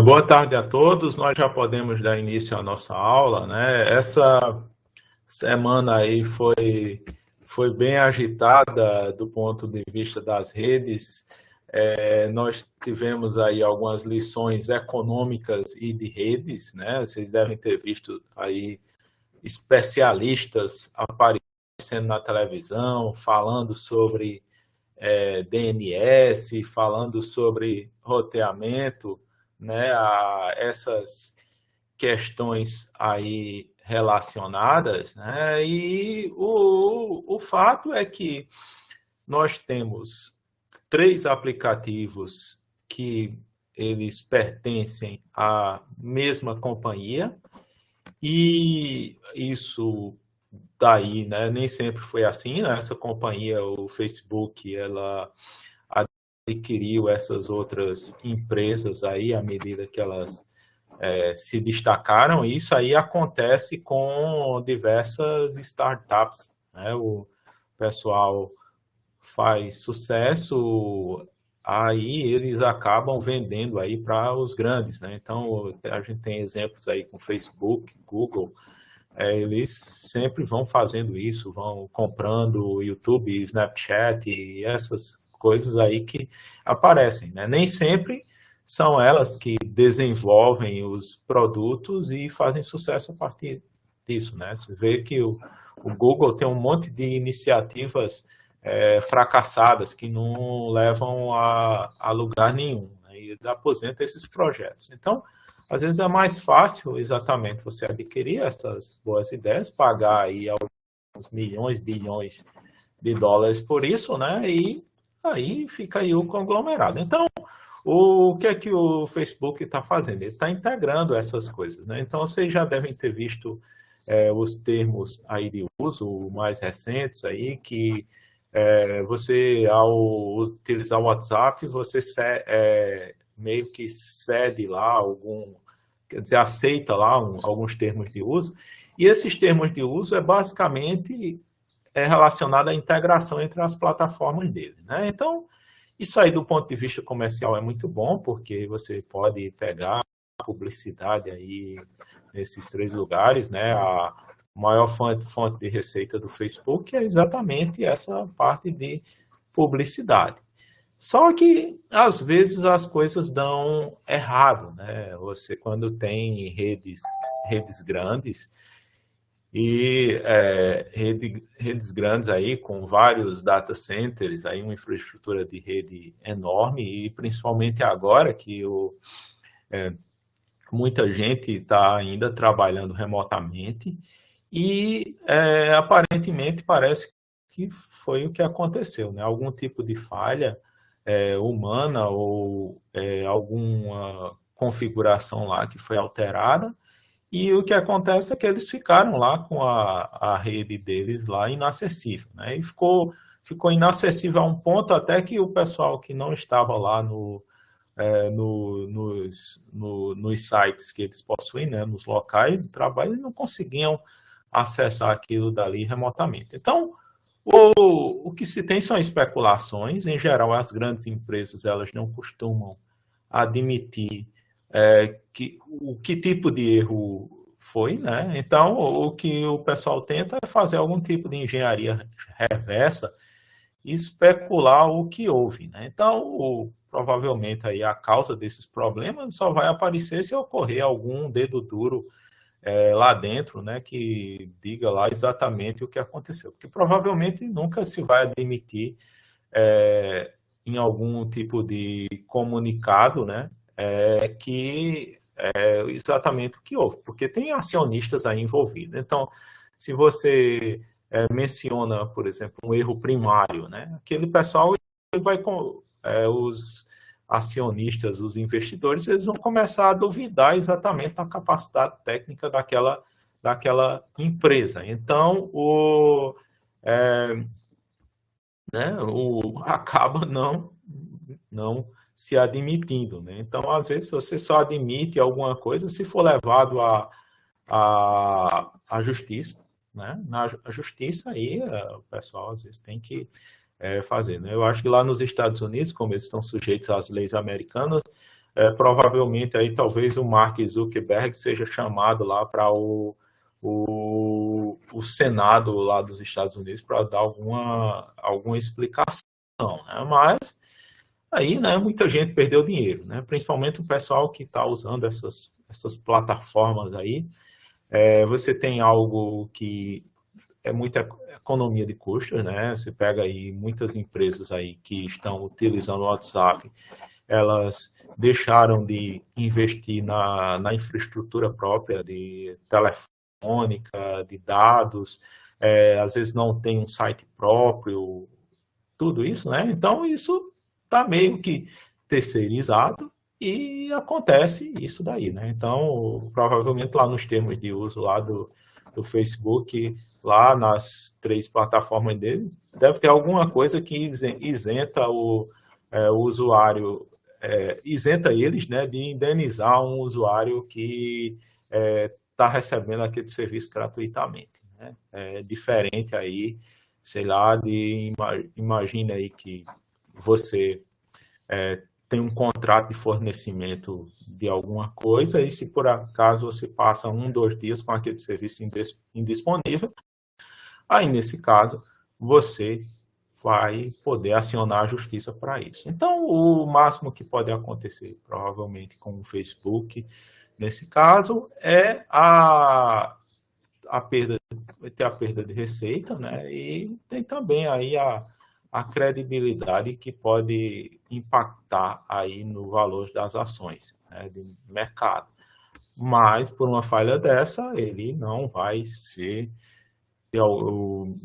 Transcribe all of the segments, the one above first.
Boa tarde a todos. Nós já podemos dar início à nossa aula, né? Essa semana aí foi bem agitada do ponto de vista das redes. Nós tivemos aí algumas lições econômicas e de redes, né? Vocês devem ter visto aí especialistas aparecendo na televisão, falando sobre DNS, falando sobre roteamento, né, a essas questões aí relacionadas, né, e o fato é que nós temos 3 aplicativos que eles pertencem à mesma companhia, e isso daí, né, nem sempre foi assim, né? Essa companhia, o Facebook, ela adquiriu essas outras empresas aí à medida que elas se destacaram, e isso aí acontece com diversas startups, né? O pessoal faz sucesso, aí eles acabam vendendo aí para os grandes, né? Então a gente tem exemplos aí com Facebook, Google, eles sempre vão fazendo isso, vão comprando YouTube, Snapchat e essas coisas aí que aparecem, né? Nem sempre são elas que desenvolvem os produtos e fazem sucesso a partir disso, né? Você vê que o Google tem um monte de iniciativas fracassadas que não levam a lugar nenhum, né? E ele aposenta esses projetos. Então, às vezes é mais fácil exatamente você adquirir essas boas ideias, pagar aí alguns milhões, bilhões de dólares por isso, né? E aí fica aí o conglomerado. Então, o que é que o Facebook está fazendo? Ele está integrando essas coisas, né? Então, vocês já devem ter visto os termos aí de uso mais recentes aí, que você, ao utilizar o WhatsApp, você meio que cede lá quer dizer, aceita lá alguns termos de uso, e esses termos de uso basicamente relacionado à integração entre as plataformas dele, né? Então, isso aí do ponto de vista comercial é muito bom, porque você pode pegar a publicidade aí nesses 3 lugares, né? A maior fonte de receita do Facebook é exatamente essa parte de publicidade. Só que, às vezes, as coisas dão errado, né? Você, quando tem redes grandes, e redes grandes aí, com vários data centers, aí uma infraestrutura de rede enorme, e principalmente agora que muita gente está ainda trabalhando remotamente, e aparentemente parece que foi o que aconteceu, né? Algum tipo de falha humana ou alguma configuração lá que foi alterada, e o que acontece é que eles ficaram lá com a rede deles lá inacessível, né? E ficou inacessível a um ponto até que o pessoal que não estava lá nos sites que eles possuem, né, nos locais de trabalho, eles não conseguiam acessar aquilo dali remotamente. Então, o que se tem são especulações. Em geral, as grandes empresas elas não costumam admitir que tipo de erro foi, né? Então, o que o pessoal tenta é fazer algum tipo de engenharia reversa e especular o que houve, né? Então, provavelmente aí a causa desses problemas só vai aparecer se ocorrer algum dedo duro lá dentro, né, que diga lá exatamente o que aconteceu, porque provavelmente nunca se vai admitir em algum tipo de comunicado, né, que exatamente o que houve, porque tem acionistas aí envolvidos. Então, se você menciona, por exemplo, um erro primário, né, aquele pessoal vai os acionistas, os investidores, eles vão começar a duvidar exatamente da capacidade técnica daquela empresa. Então, acaba não se admitindo, né? Então, às vezes, você só admite alguma coisa se for levado à justiça, né? Na justiça, aí o pessoal, às vezes, tem que fazer, né? Eu acho que lá nos Estados Unidos, como eles estão sujeitos às leis americanas, provavelmente aí talvez o Mark Zuckerberg seja chamado lá para o Senado lá dos Estados Unidos para dar alguma explicação, né? Mas aí, né, muita gente perdeu dinheiro, né? Principalmente o pessoal que está usando essas plataformas aí. Você tem algo que é muita economia de custos, né? Você pega aí muitas empresas aí que estão utilizando o WhatsApp, elas deixaram de investir na infraestrutura própria de telefônica, de dados, às vezes não tem um site próprio, tudo isso, né? Então, isso está meio que terceirizado e acontece isso daí, né? Então, provavelmente lá nos termos de uso lá do Facebook, lá nas 3 plataformas dele, deve ter alguma coisa que isenta o usuário, isenta eles, né, de indenizar um usuário que está recebendo aquele serviço gratuitamente, né? É diferente aí, sei lá, imagina aí que você tem um contrato de fornecimento de alguma coisa e se por acaso você passa 1, 2 dias com aquele serviço indisponível, aí nesse caso você vai poder acionar a justiça para isso. Então, o máximo que pode acontecer, provavelmente com o Facebook, nesse caso, é a perda, vai ter a perda de receita, né? E tem também aí a credibilidade que pode impactar aí no valor das ações, né, de mercado. Mas, por uma falha dessa, ele não vai ser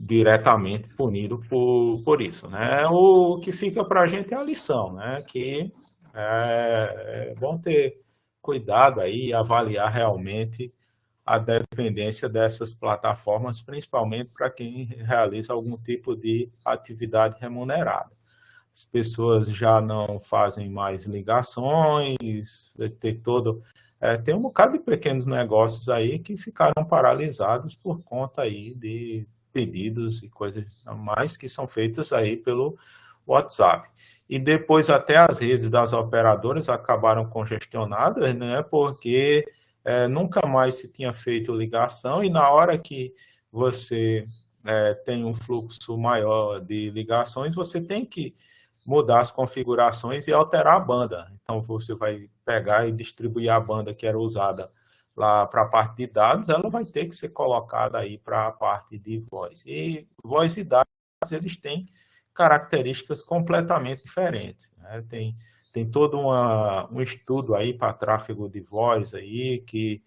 diretamente punido por isso, né? O que fica para a gente é a lição, né? Que é bom ter cuidado aí e avaliar realmente a dependência dessas plataformas, principalmente para quem realiza algum tipo de atividade remunerada. As pessoas já não fazem mais ligações, tem um bocado de pequenos negócios aí que ficaram paralisados por conta aí de pedidos e coisas a mais que são feitas aí pelo WhatsApp. E depois até as redes das operadoras acabaram congestionadas, né, porque nunca mais se tinha feito ligação e na hora que você tem um fluxo maior de ligações, você tem que mudar as configurações e alterar a banda. Então, você vai pegar e distribuir a banda que era usada lá para a parte de dados, ela vai ter que ser colocada aí para a parte de voz. E voz e dados, eles têm características completamente diferentes, né? Tem todo um estudo aí para tráfego de voz aí, que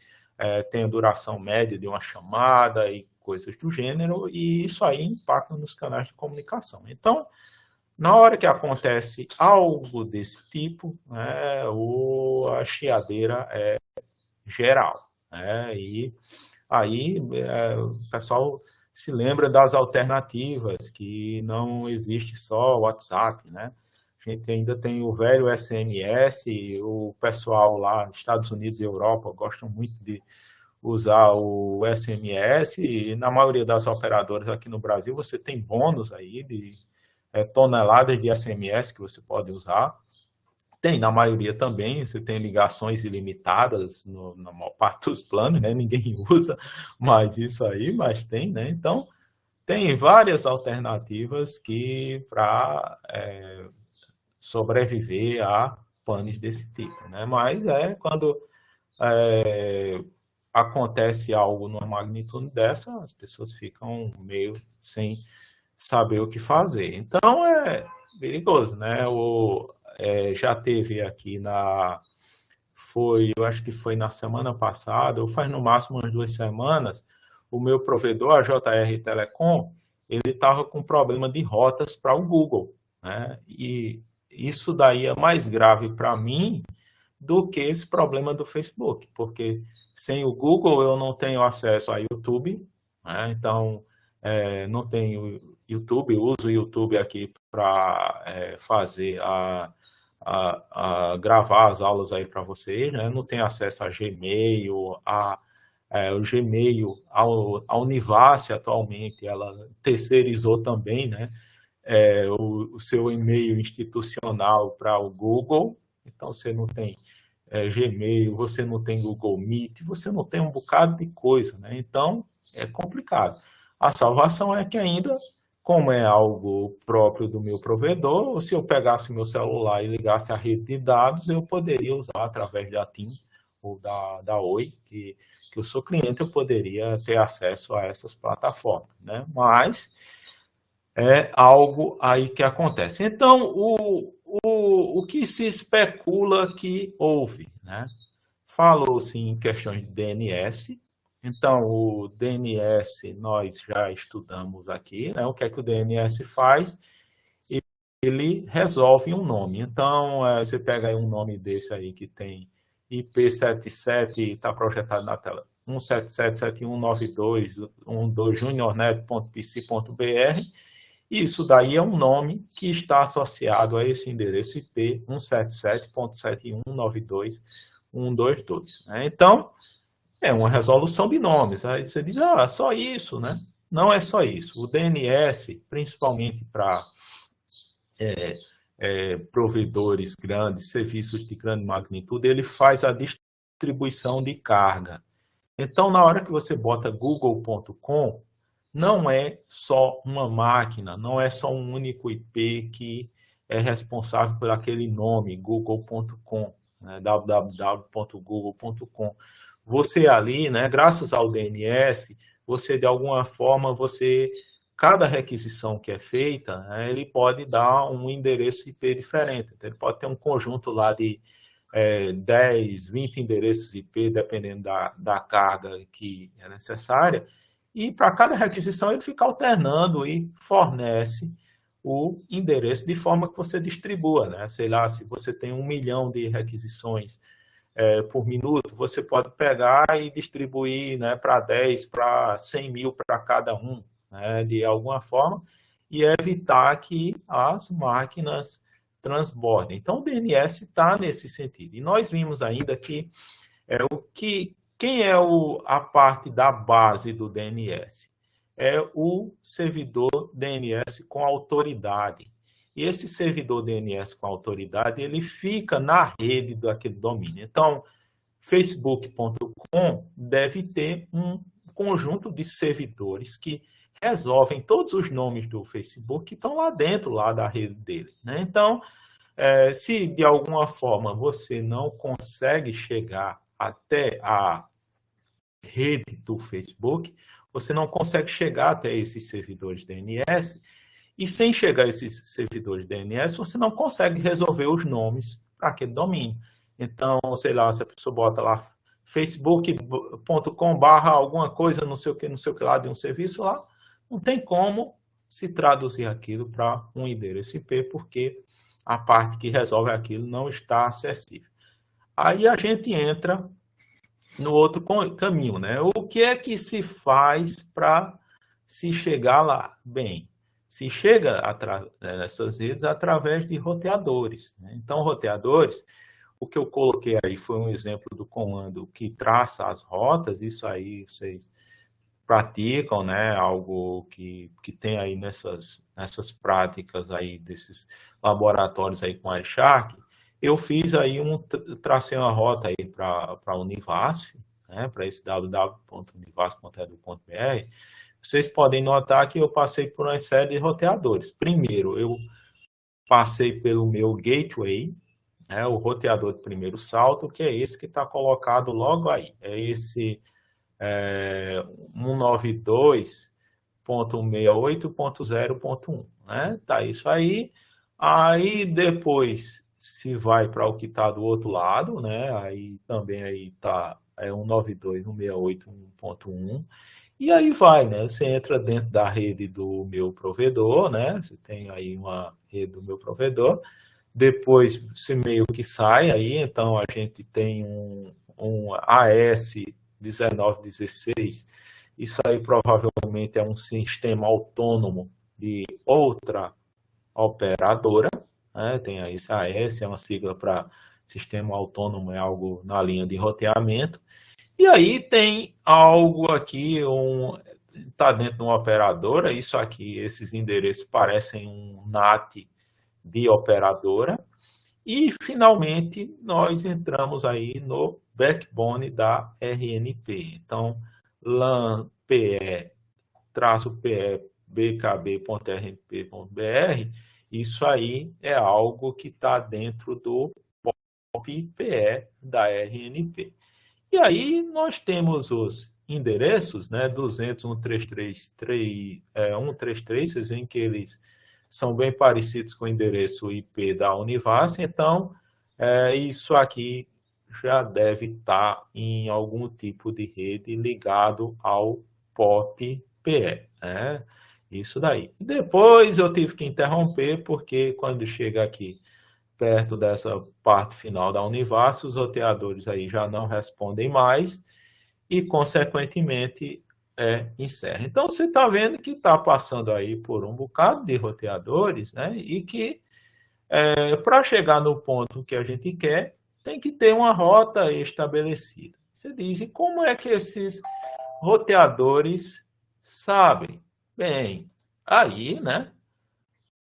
tem a duração média de uma chamada e coisas do gênero, e isso aí impacta nos canais de comunicação. Então, na hora que acontece algo desse tipo, né, a chiadeira é geral, né? E aí o pessoal se lembra das alternativas, que não existe só o WhatsApp, né? A gente ainda tem o velho SMS, o pessoal lá nos Estados Unidos e Europa gostam muito de usar o SMS, e na maioria das operadoras aqui no Brasil você tem bônus aí de toneladas de SMS que você pode usar. Tem, na maioria também, você tem ligações ilimitadas na maior parte dos planos, né? Ninguém usa mais isso aí, mas tem, né? Então, tem várias alternativas que para sobreviver a panes desse tipo, né? Mas quando acontece algo numa magnitude dessa, as pessoas ficam meio sem saber o que fazer. Então, é perigoso, né? Já teve aqui eu acho que foi na semana passada, ou faz no máximo umas 2 semanas, o meu provedor, a JR Telecom, ele estava com problema de rotas para o Google, né? E isso daí é mais grave para mim do que esse problema do Facebook, porque sem o Google eu não tenho acesso a YouTube, né? Então, não tenho YouTube, eu uso o YouTube aqui para fazer gravar as aulas aí para vocês, né? Não tenho acesso a Gmail, o Gmail, a Univac atualmente, ela terceirizou também, né? O seu e-mail institucional para o Google, Então, você não tem Gmail, você não tem Google Meet, você não tem um bocado de coisa, né? Então, é complicado. A salvação é que ainda, como é algo próprio do meu provedor, se eu pegasse meu celular e ligasse a rede de dados, eu poderia usar através da TIM ou da Oi, que eu sou cliente, eu poderia ter acesso a essas plataformas, né? Mas é algo aí que acontece. Então, o que se especula que houve, né? Falou-se em questões de DNS. Então, o DNS nós já estudamos aqui, né? O que é que o DNS faz? Ele resolve um nome. Então, você pega aí um nome desse aí que tem IP77, está projetado na tela, 177.192.12juniornet.pc.br. Isso daí é um nome que está associado a esse endereço IP 177.7192.122. Né? Então, é uma resolução de nomes. Aí você diz, só isso, né? Não é só isso. O DNS, principalmente para provedores grandes, serviços de grande magnitude, ele faz a distribuição de carga. Então, na hora que você bota google.com, não é só uma máquina, não é só um único IP que é responsável por aquele nome, google.com, né, www.google.com. Você ali, né, graças ao DNS, você de alguma forma, cada requisição que é feita, né, ele pode dar um endereço IP diferente. Então, ele pode ter um conjunto lá de 10, 20 endereços IP, dependendo da carga que é necessária, e para cada requisição ele fica alternando e fornece o endereço de forma que você distribua, né? Sei lá, se você tem 1 milhão de requisições por minuto, você pode pegar e distribuir, né, para 10, para 100 mil para cada um, né, de alguma forma, e evitar que as máquinas transbordem. Então, o DNS está nesse sentido. E nós vimos ainda que quem é a parte da base do DNS? É o servidor DNS com autoridade. E esse servidor DNS com autoridade, ele fica na rede daquele domínio. Então, facebook.com deve ter um conjunto de servidores que resolvem todos os nomes do Facebook que estão lá dentro da rede dele, né? Então, se de alguma forma você não consegue chegar até a rede do Facebook, você não consegue chegar até esses servidores DNS, e sem chegar a esses servidores DNS, você não consegue resolver os nomes para aquele domínio. Então, sei lá, se a pessoa bota lá facebook.com/alguma coisa, não sei o que lá, de um serviço lá, não tem como se traduzir aquilo para um endereço IP, porque a parte que resolve aquilo não está acessível. Aí a gente entra no outro caminho, né? O que é que se faz para se chegar lá? Bem, se chega nessas redes através de roteadores, né? Então, roteadores, o que eu coloquei aí foi um exemplo do comando que traça as rotas, isso aí vocês praticam, né? Algo que tem aí nessas práticas aí desses laboratórios aí com a Shark. Eu fiz aí tracei uma rota aí para a Univasf, né, para esse www.univasf.edu.br. Vocês podem notar que eu passei por uma série de roteadores. Primeiro, eu passei pelo meu gateway, né, o roteador de primeiro salto, que é esse que está colocado logo aí. É esse 192.168.0.1, né? Tá isso aí. Aí depois se vai para o que está do outro lado, né? Aí também aí tá 192.168.1.1, e aí vai, né? Você entra dentro da rede do meu provedor, né? Você tem aí uma rede do meu provedor. Depois você meio que sai aí, então a gente tem um AS 1916. Isso aí provavelmente é um sistema autônomo de outra operadora, né? Tem aí esse AS, é uma sigla para sistema autônomo, é algo na linha de roteamento. E aí tem algo aqui, está dentro de uma operadora, isso aqui, esses endereços parecem um NAT de operadora, E, finalmente, nós entramos aí no backbone da RNP. Então, LAN PE, -PE, bkb.rnp.br, isso aí é algo que está dentro do POP PE da RNP. E aí nós temos os endereços, né, 200, 133, vocês veem que eles são bem parecidos com o endereço IP da Univas, então isso aqui já deve estar em algum tipo de rede ligado ao POP PE, né? Isso daí. Depois eu tive que interromper, porque quando chega aqui perto dessa parte final da Univas, os roteadores aí já não respondem mais e, consequentemente, encerra. Então, você está vendo que está passando aí por um bocado de roteadores, né? E que, para chegar no ponto que a gente quer, tem que ter uma rota estabelecida. Você diz, e como é que esses roteadores sabem? Bem, aí, né,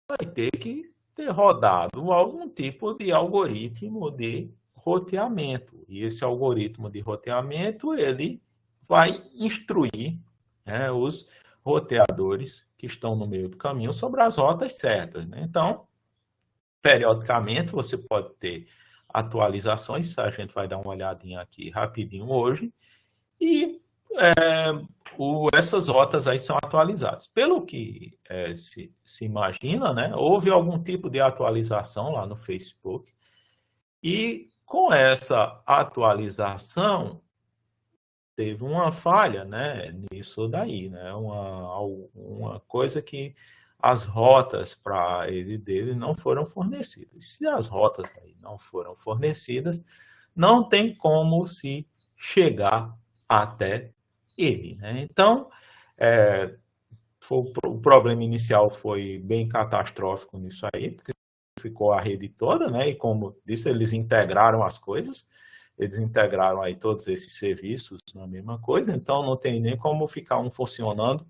vai ter que ter rodado algum tipo de algoritmo de roteamento. E esse algoritmo de roteamento, ele vai instruir, né, os roteadores que estão no meio do caminho sobre as rotas certas, né? Então, periodicamente, você pode ter atualizações, a gente vai dar uma olhadinha aqui rapidinho hoje, e essas rotas aí são atualizadas. Pelo que se imagina, né, houve algum tipo de atualização lá no Facebook, e com essa atualização teve uma falha, né, nisso daí, né, uma coisa que as rotas para ele dele não foram fornecidas. Se as rotas aí não foram fornecidas, não tem como se chegar até ele, né? Então, o problema inicial foi bem catastrófico nisso aí, porque ficou a rede toda, né? E como disse, eles integraram as coisas, eles integraram aí todos esses serviços na mesma coisa, então não tem nem como ficar um funcionando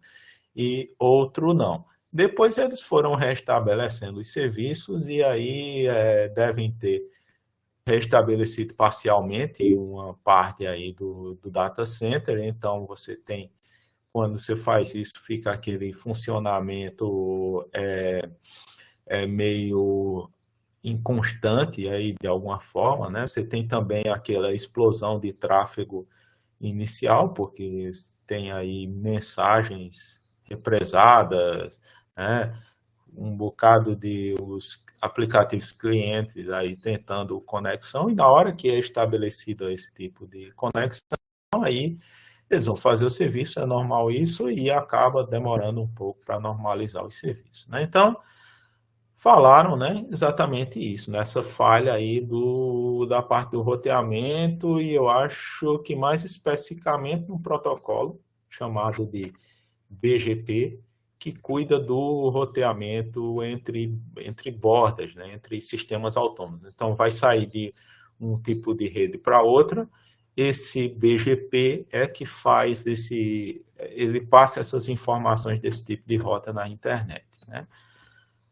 e outro não. Depois eles foram restabelecendo os serviços e aí devem ter restabelecido parcialmente uma parte aí do data center, então você tem, quando você faz isso, fica aquele funcionamento meio inconstante aí de alguma forma, né? Você tem também aquela explosão de tráfego inicial, porque tem aí mensagens represadas, né? Um bocado de os aplicativos clientes aí tentando conexão, e na hora que é estabelecido esse tipo de conexão, aí eles vão fazer o serviço, é normal isso, e acaba demorando um pouco para normalizar os serviços, né? Então, falaram, né, exatamente isso, nessa falha aí da parte do roteamento, e eu acho que mais especificamente no protocolo chamado de BGP, que cuida do roteamento entre bordas, né, entre sistemas autônomos. Então, vai sair de um tipo de rede para outra, esse BGP é que faz ele passa essas informações desse tipo de rota na internet, né?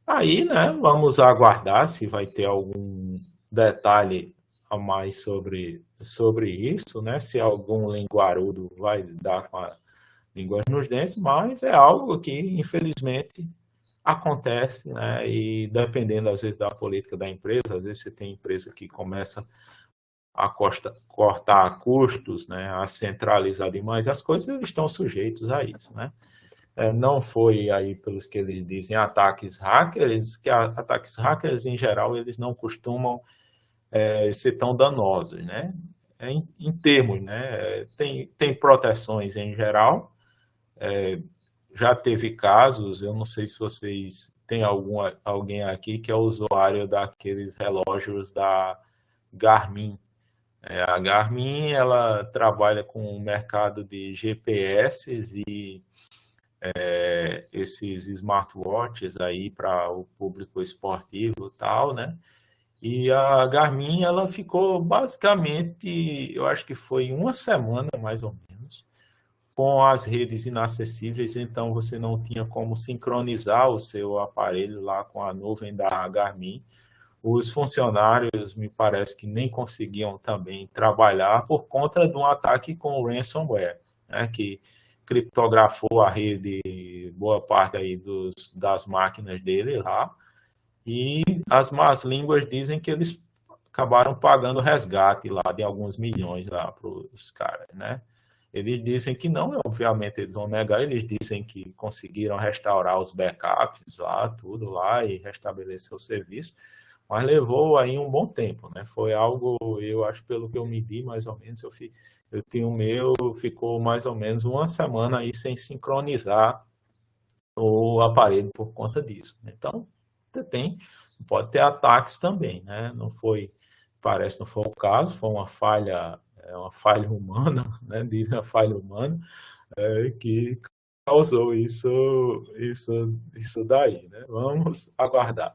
Aí, né, vamos aguardar se vai ter algum detalhe a mais sobre isso, né, se algum linguarudo vai dar com a língua nos dentes, mas é algo que, infelizmente, acontece, né, e dependendo, às vezes, da política da empresa, às vezes você tem empresa que começa a cortar custos, né, a centralizar demais as coisas, eles estão sujeitos a isso, né. Não foi aí, pelos que eles dizem, ataques hackers, que ataques hackers, em geral, eles não costumam ser tão danosos, né? Em termos, né? Tem proteções em geral, já teve casos, eu não sei se vocês têm alguém aqui que é usuário daqueles relógios da Garmin. A Garmin, ela trabalha com o mercado de GPS e esses smartwatches aí para o público esportivo e tal, né? E a Garmin, ela ficou basicamente, eu acho que foi uma semana, mais ou menos, com as redes inacessíveis, então você não tinha como sincronizar o seu aparelho lá com a nuvem da Garmin. os funcionários, me parece que nem conseguiam também trabalhar por conta de um ataque com o ransomware, né, que criptografou a rede, boa parte aí das máquinas dele lá, e as más línguas dizem que eles acabaram pagando resgate lá de alguns milhões lá para os caras, né? Eles dizem que não, obviamente eles vão negar, eles dizem que conseguiram restaurar os backups lá, tudo lá, e restabelecer o serviço, mas levou aí um bom tempo, né? Foi algo, eu acho, pelo que eu medi, mais ou menos, eu tinha o meu, ficou mais ou menos uma semana aí sem sincronizar o aparelho por conta disso. Então, pode ter ataques também, né? Não foi, parece, não foi o caso, foi uma falha humana, né? Dizem a falha humana, que causou isso daí, né? Vamos aguardar.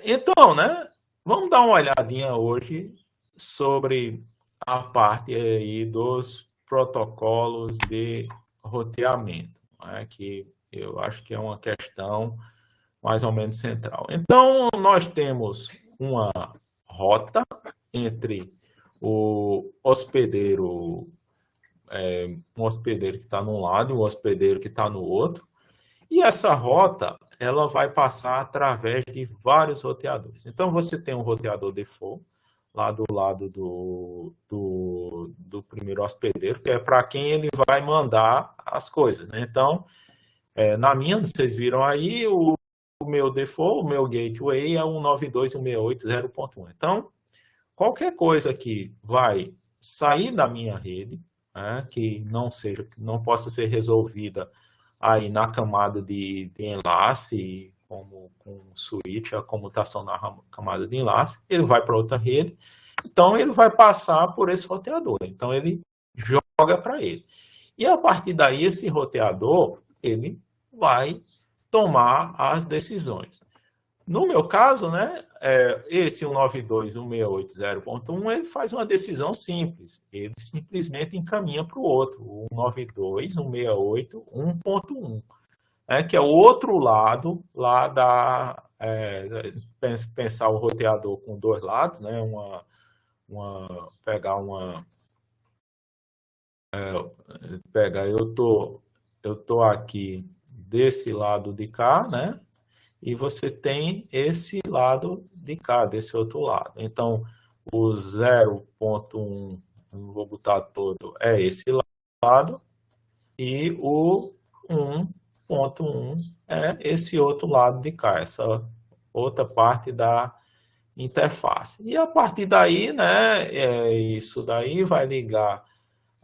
Então, né? Vamos dar uma olhadinha hoje sobre a parte aí dos protocolos de roteamento, né? Que eu acho que é uma questão mais ou menos central. Então, nós temos uma rota entre o hospedeiro, um hospedeiro que está num lado e um hospedeiro que está no outro, e essa rota ela vai passar através de vários roteadores. Então, você tem um roteador default, lá do lado do primeiro hospedeiro, que é para quem ele vai mandar as coisas, né? Então, na minha, vocês viram aí, o meu default, o meu gateway é 192.168.0.1. Então, qualquer coisa que vai sair da minha rede, né, que não possa ser resolvida aí na camada de enlace, como com switch, a comutação na camada de enlace, ele vai para outra rede, então ele vai passar por esse roteador. Então, ele joga para ele. E a partir daí, esse roteador, ele vai tomar as decisões. No meu caso, né, esse 192.168.0.1, ele faz uma decisão simples. Ele simplesmente encaminha para o outro, o 192.168.1.1, que é o outro lado lá da... pensar o roteador com dois lados, né, eu tô aqui desse lado de cá, né? E você tem esse lado de cá, desse outro lado. Então, o 0.1, não vou botar todo, é esse lado, e o 1.1 é esse outro lado de cá, essa outra parte da interface. E a partir daí, né, isso daí vai ligar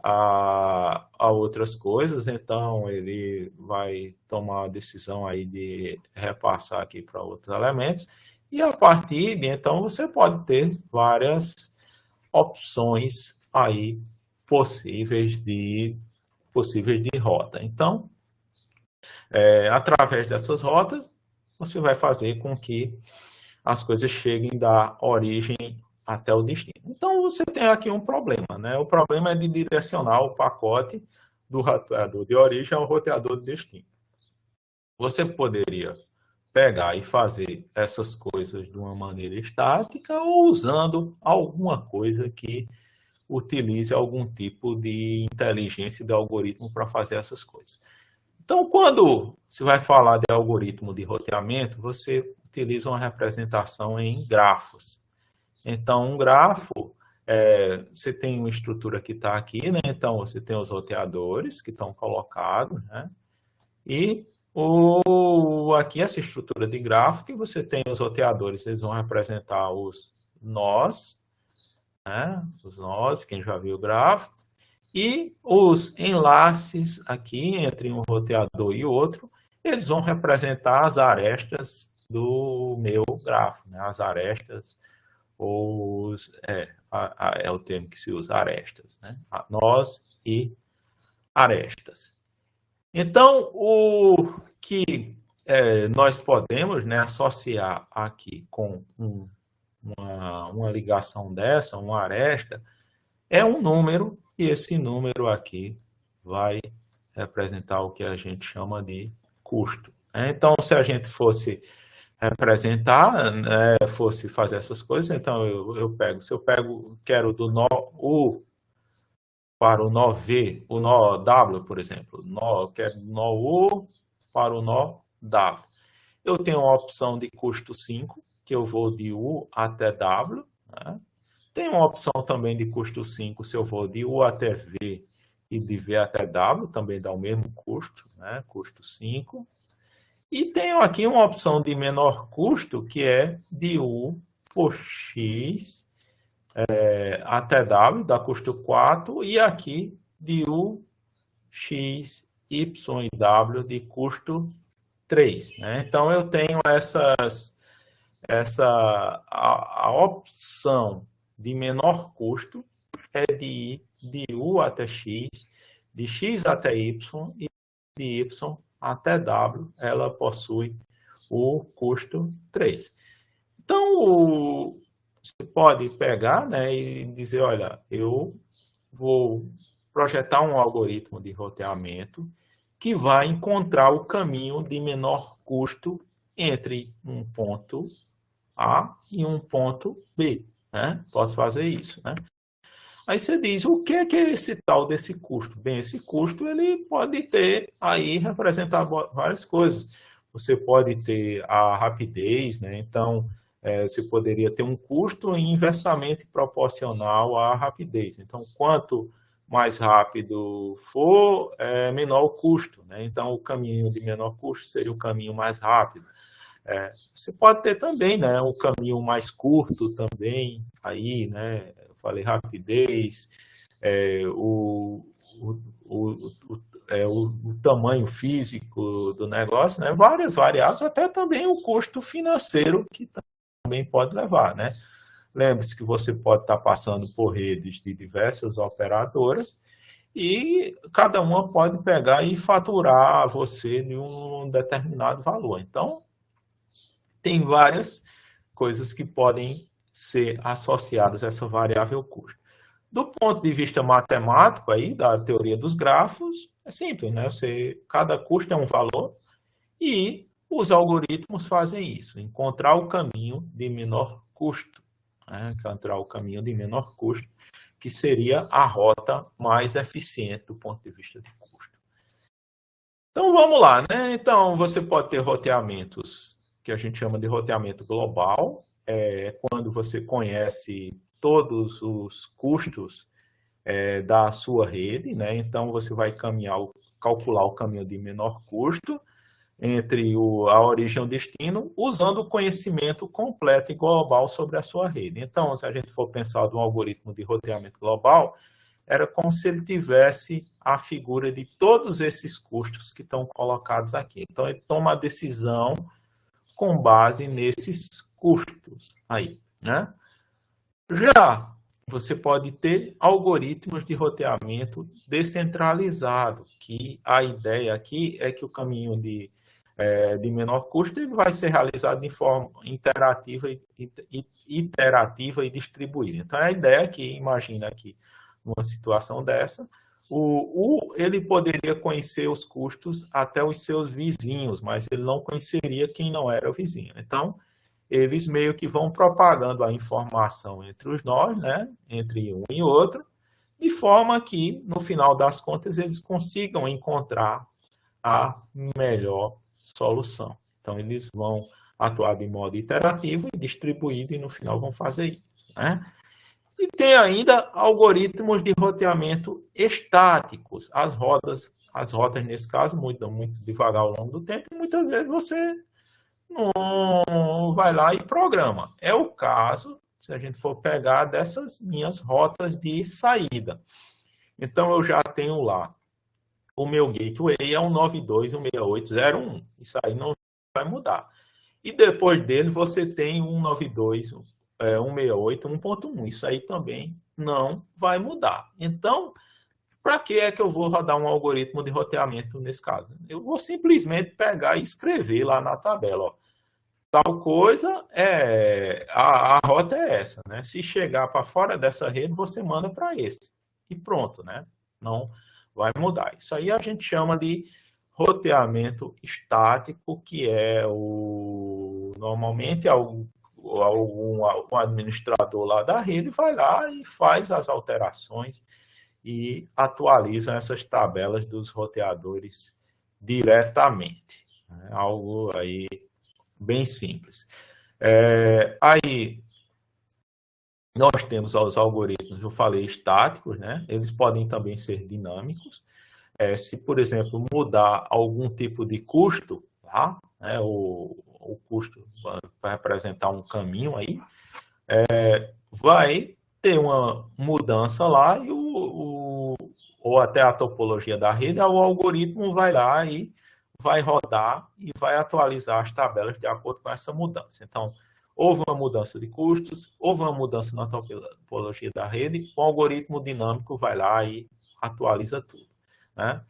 a outras coisas, então ele vai tomar a decisão aí de repassar aqui para outros elementos, e a partir de então você pode ter várias opções aí possíveis de rota. Então, através dessas rotas, você vai fazer com que as coisas cheguem da origem até o destino. Então, você tem aqui um problema, né? O problema é de direcionar o pacote do roteador de origem ao roteador de destino. Você poderia pegar e fazer essas coisas de uma maneira estática ou usando alguma coisa que utilize algum tipo de inteligência de algoritmo para fazer essas coisas. Então, quando se vai falar de algoritmo de roteamento, você utiliza uma representação em grafos. Então, um grafo, você tem uma estrutura que está aqui, né? Então, você tem os roteadores que estão colocados, né? E aqui, essa estrutura de grafo, que você tem os roteadores, eles vão representar os nós, né? Os nós, quem já viu o grafo, e os enlaces aqui, entre um roteador e outro, eles vão representar as arestas do meu grafo, né? As arestas, é o termo que se usa, arestas, né? Nós e arestas. Então, o que nós podemos, né, associar aqui com uma ligação dessa, uma aresta, é um número, e esse número aqui vai representar o que a gente chama de custo. Então, se a gente fosse representar, né, fosse fazer essas coisas, então eu pego, se eu quero do nó U para o nó V, o nó W, por exemplo, eu quero do nó U para o nó W. Eu tenho a opção de custo 5, que eu vou de U até W, né? Tem uma opção também de custo 5, se eu vou de U até V e de V até W, também dá o mesmo custo, né? Custo 5. E tenho aqui uma opção de menor custo, que é de U por X até W, dá custo 4, e aqui de U, X, Y e W de custo 3. Né? Então, eu tenho a opção de menor custo é de ir de U até X, de X até Y e de Y até W, ela possui o custo 3. Então, você pode pegar, né, e dizer, olha, eu vou projetar um algoritmo de roteamento que vai encontrar o caminho de menor custo entre um ponto A e um ponto B. Né? Posso fazer isso. Né? Aí você diz, o que é esse tal desse custo? Bem, esse custo ele pode ter aí, representar várias coisas. Você pode ter a rapidez, né? Então, você poderia ter um custo inversamente proporcional à rapidez. Então, quanto mais rápido for, menor o custo. Né? Então, o caminho de menor custo seria o caminho mais rápido. Você pode ter também, né, o caminho mais curto também, aí, né, eu falei rapidez, o tamanho físico do negócio, né, várias variáveis, até também o custo financeiro que também pode levar, né. Lembre-se que você pode estar passando por redes de diversas operadoras e cada uma pode pegar e faturar você de um determinado valor. Então, tem várias coisas que podem ser associadas a essa variável custo. Do ponto de vista matemático, aí, da teoria dos grafos, é simples, né? Cada custo é um valor e os algoritmos fazem isso, encontrar o caminho de menor custo. Né? Encontrar o caminho de menor custo, que seria a rota mais eficiente do ponto de vista de custo. Então, vamos lá, né? Então, você pode ter roteamentos que a gente chama de roteamento global, quando você conhece todos os custos da sua rede, né? Então você vai calcular o caminho de menor custo entre a origem e o destino, usando o conhecimento completo e global sobre a sua rede. Então, se a gente for pensar de um algoritmo de roteamento global, era como se ele tivesse a figura de todos esses custos que estão colocados aqui. Então, ele toma a decisão com base nesses custos aí, né? Já você pode ter algoritmos de roteamento descentralizado, que a ideia aqui é que o caminho de menor custo ele vai ser realizado de forma iterativa e distribuída. Então, a ideia é que, imagina aqui, numa situação dessa, ele poderia conhecer os custos até os seus vizinhos, mas ele não conheceria quem não era o vizinho. Então, eles meio que vão propagando a informação entre os nós, né, entre um e outro, de forma que, no final das contas, eles consigam encontrar a melhor solução. Então, eles vão atuar de modo iterativo e distribuído e, no final, vão fazer isso, né? E tem ainda algoritmos de roteamento estáticos. As rotas, nesse caso, mudam muito devagar ao longo do tempo e muitas vezes você não vai lá e programa. É o caso, se a gente for pegar, dessas minhas rotas de saída. Então, eu já tenho lá o meu gateway é um 92.168.0.1. Isso aí não vai mudar. E depois dele, você tem um 92.168.1.1. Isso aí também não vai mudar. Então, para que é que eu vou rodar um algoritmo de roteamento nesse caso? Eu vou simplesmente pegar e escrever lá na tabela, ó, tal coisa, a rota é essa, né? Se chegar para fora dessa rede, você manda para esse. E pronto, né? Não vai mudar. Isso aí a gente chama de roteamento estático, que é o normalmente, algum administrador lá da rede vai lá e faz as alterações e atualiza essas tabelas dos roteadores diretamente. Algo aí bem simples. Aí nós temos os algoritmos, eu falei, estáticos, né? Eles podem também ser dinâmicos. Se, por exemplo, mudar algum tipo de custo, tá? O custo vai representar um caminho aí, vai ter uma mudança lá e ou até a topologia da rede, o algoritmo vai lá e vai rodar e vai atualizar as tabelas de acordo com essa mudança. Então, houve uma mudança de custos, houve uma mudança na topologia da rede, o algoritmo dinâmico vai lá e atualiza tudo, né?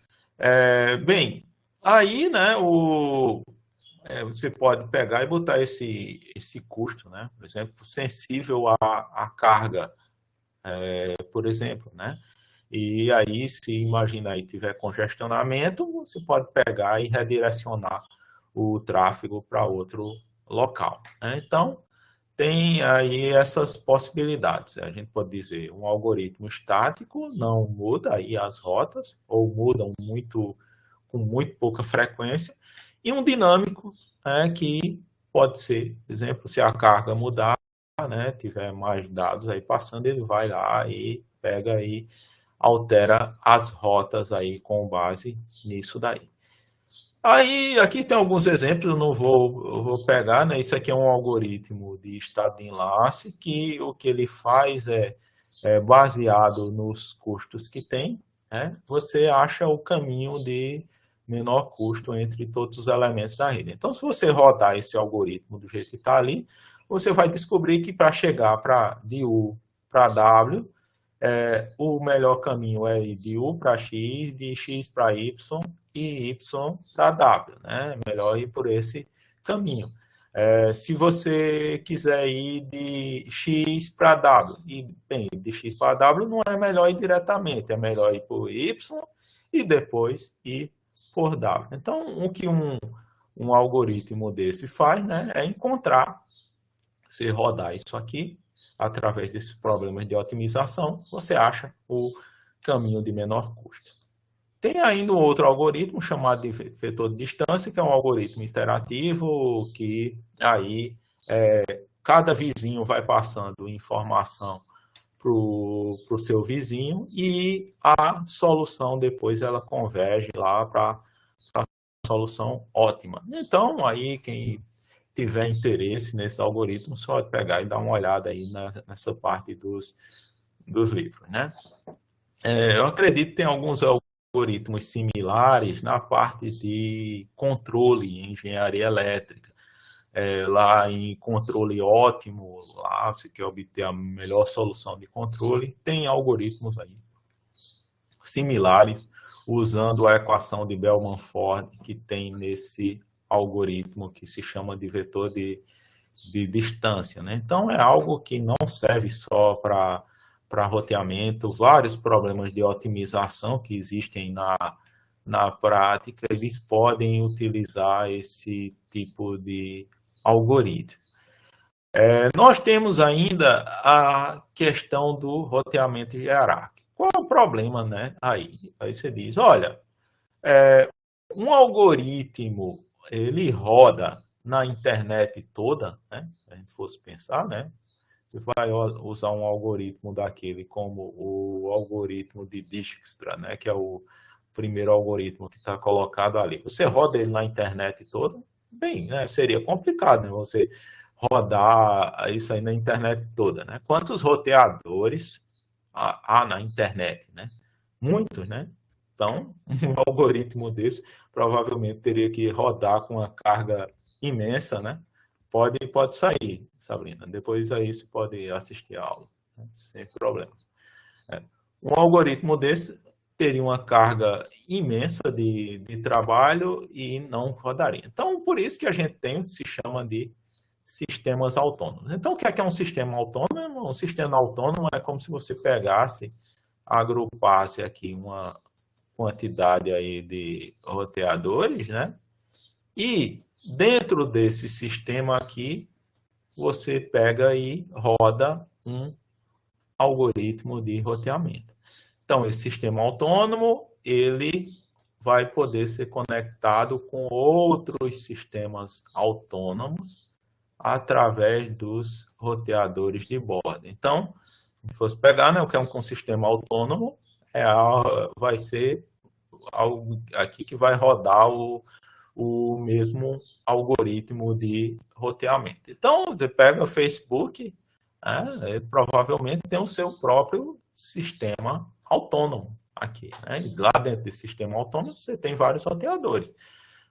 Bem, aí, né, você pode pegar e botar esse custo, né? Por exemplo, sensível à carga, por exemplo, né? E aí, se imagina aí tiver congestionamento, você pode pegar e redirecionar o tráfego para outro local, né? Então, tem aí essas possibilidades. A gente pode dizer, um algoritmo estático não muda aí as rotas, ou mudam com muito pouca frequência, e um dinâmico, que pode ser, por exemplo, se a carga mudar, né, tiver mais dados aí passando, ele vai lá e pega e altera as rotas aí com base nisso daí. Aí, aqui tem alguns exemplos, eu vou pegar, né? Isso aqui é um algoritmo de estado de enlace, que o que ele faz baseado nos custos que tem, né? Você acha o caminho de menor custo entre todos os elementos da rede. Então, se você rodar esse algoritmo do jeito que está ali, você vai descobrir que para chegar de U para W, o melhor caminho é de U para X, de X para Y e Y para W, né? Melhor ir por esse caminho. Se você quiser ir de X para W, e bem, de X para W não é melhor ir diretamente, é melhor ir por Y e depois ir por W. Então, o que um algoritmo desse faz, né, é encontrar, se rodar isso aqui, através desses problemas de otimização, você acha o caminho de menor custo. Tem ainda um outro algoritmo chamado de vetor de distância, que é um algoritmo interativo, que aí cada vizinho vai passando informação para o seu vizinho e a solução depois ela converge lá para a solução ótima. Então, aí quem tiver interesse nesse algoritmo, só pode pegar e dar uma olhada aí nessa parte dos livros, né? Eu acredito que tem alguns algoritmos similares na parte de controle em engenharia elétrica. Lá em controle ótimo, lá você quer obter a melhor solução de controle, tem algoritmos aí similares, usando a equação de Bellman-Ford que tem nesse algoritmo que se chama de vetor de distância, né? Então, é algo que não serve só para roteamento, vários problemas de otimização que existem na prática, eles podem utilizar esse tipo de algoritmo. Nós temos ainda a questão do roteamento hierárquico. Qual é o problema, né? Aí você diz, olha, um algoritmo, ele roda na internet toda, né? Se a gente fosse pensar, né? Você vai usar um algoritmo daquele como o algoritmo de Dijkstra, né? Que é o primeiro algoritmo que está colocado ali. Você roda ele na internet toda? Bem, né? Seria complicado, né? Você rodar isso aí na internet toda, né? Quantos roteadores há na internet, né? Muitos, né? Então, um algoritmo desse provavelmente teria que rodar com uma carga imensa, né? Pode sair, Sabrina. Depois aí você pode assistir a aula, né? Sem problemas. Um algoritmo desse teria uma carga imensa de trabalho e não rodaria. Então, por isso que a gente tem o que se chama de sistemas autônomos. Então, o que é um sistema autônomo? Um sistema autônomo é como se você pegasse, agrupasse aqui uma quantidade aí de roteadores, né? E dentro desse sistema aqui, você pega e roda um algoritmo de roteamento. Então, esse sistema autônomo, ele vai poder ser conectado com outros sistemas autônomos através dos roteadores de borda. Então, se fosse pegar, né, o que é um sistema autônomo, vai ser algo aqui que vai rodar o mesmo algoritmo de roteamento. Então, você pega o Facebook, provavelmente tem o seu próprio sistema autônomo aqui. Né? E lá dentro desse sistema autônomo, você tem vários roteadores.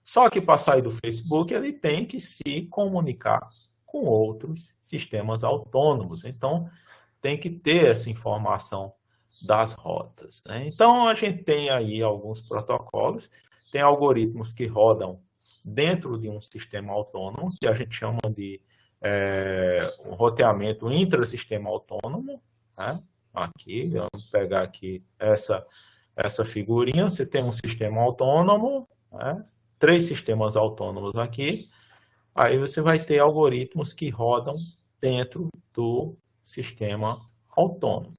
Só que para sair do Facebook, ele tem que se comunicar com outros sistemas autônomos. Então, tem que ter essa informação das rotas. Né? Então, a gente tem aí alguns protocolos, tem algoritmos que rodam dentro de um sistema autônomo, que a gente chama de um roteamento intrasistema autônomo. Né? Aqui, vamos pegar aqui essa figurinha, você tem um sistema autônomo, né? 3 sistemas autônomos aqui, aí você vai ter algoritmos que rodam dentro do sistema autônomo.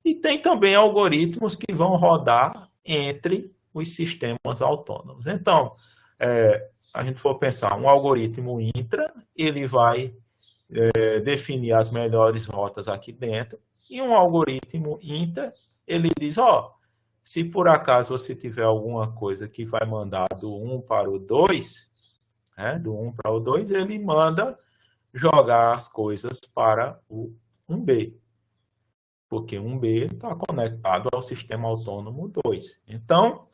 E tem também algoritmos que vão rodar entre os sistemas autônomos. Então, a gente for pensar, um algoritmo intra, ele vai definir as melhores rotas aqui dentro, e um algoritmo inter, ele diz, se por acaso você tiver alguma coisa que vai mandar do 1 para o 2, né, do 1 para o 2, ele manda jogar as coisas para o 1B. Porque 1B está conectado ao sistema autônomo 2. Então,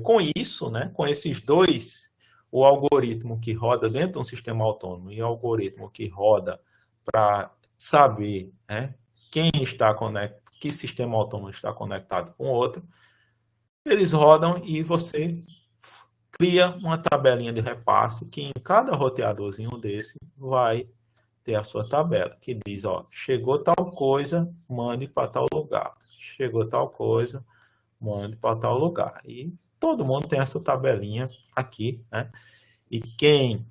com isso, né, com esses dois, o algoritmo que roda dentro de um sistema autônomo e o algoritmo que roda para saber, né, que sistema autônomo está conectado com o outro, eles rodam e você cria uma tabelinha de repasse que em cada roteadorzinho desse vai ter a sua tabela, que diz, chegou tal coisa, mande para tal lugar. Chegou tal coisa, mande para tal lugar. E todo mundo tem essa tabelinha aqui, né? E quem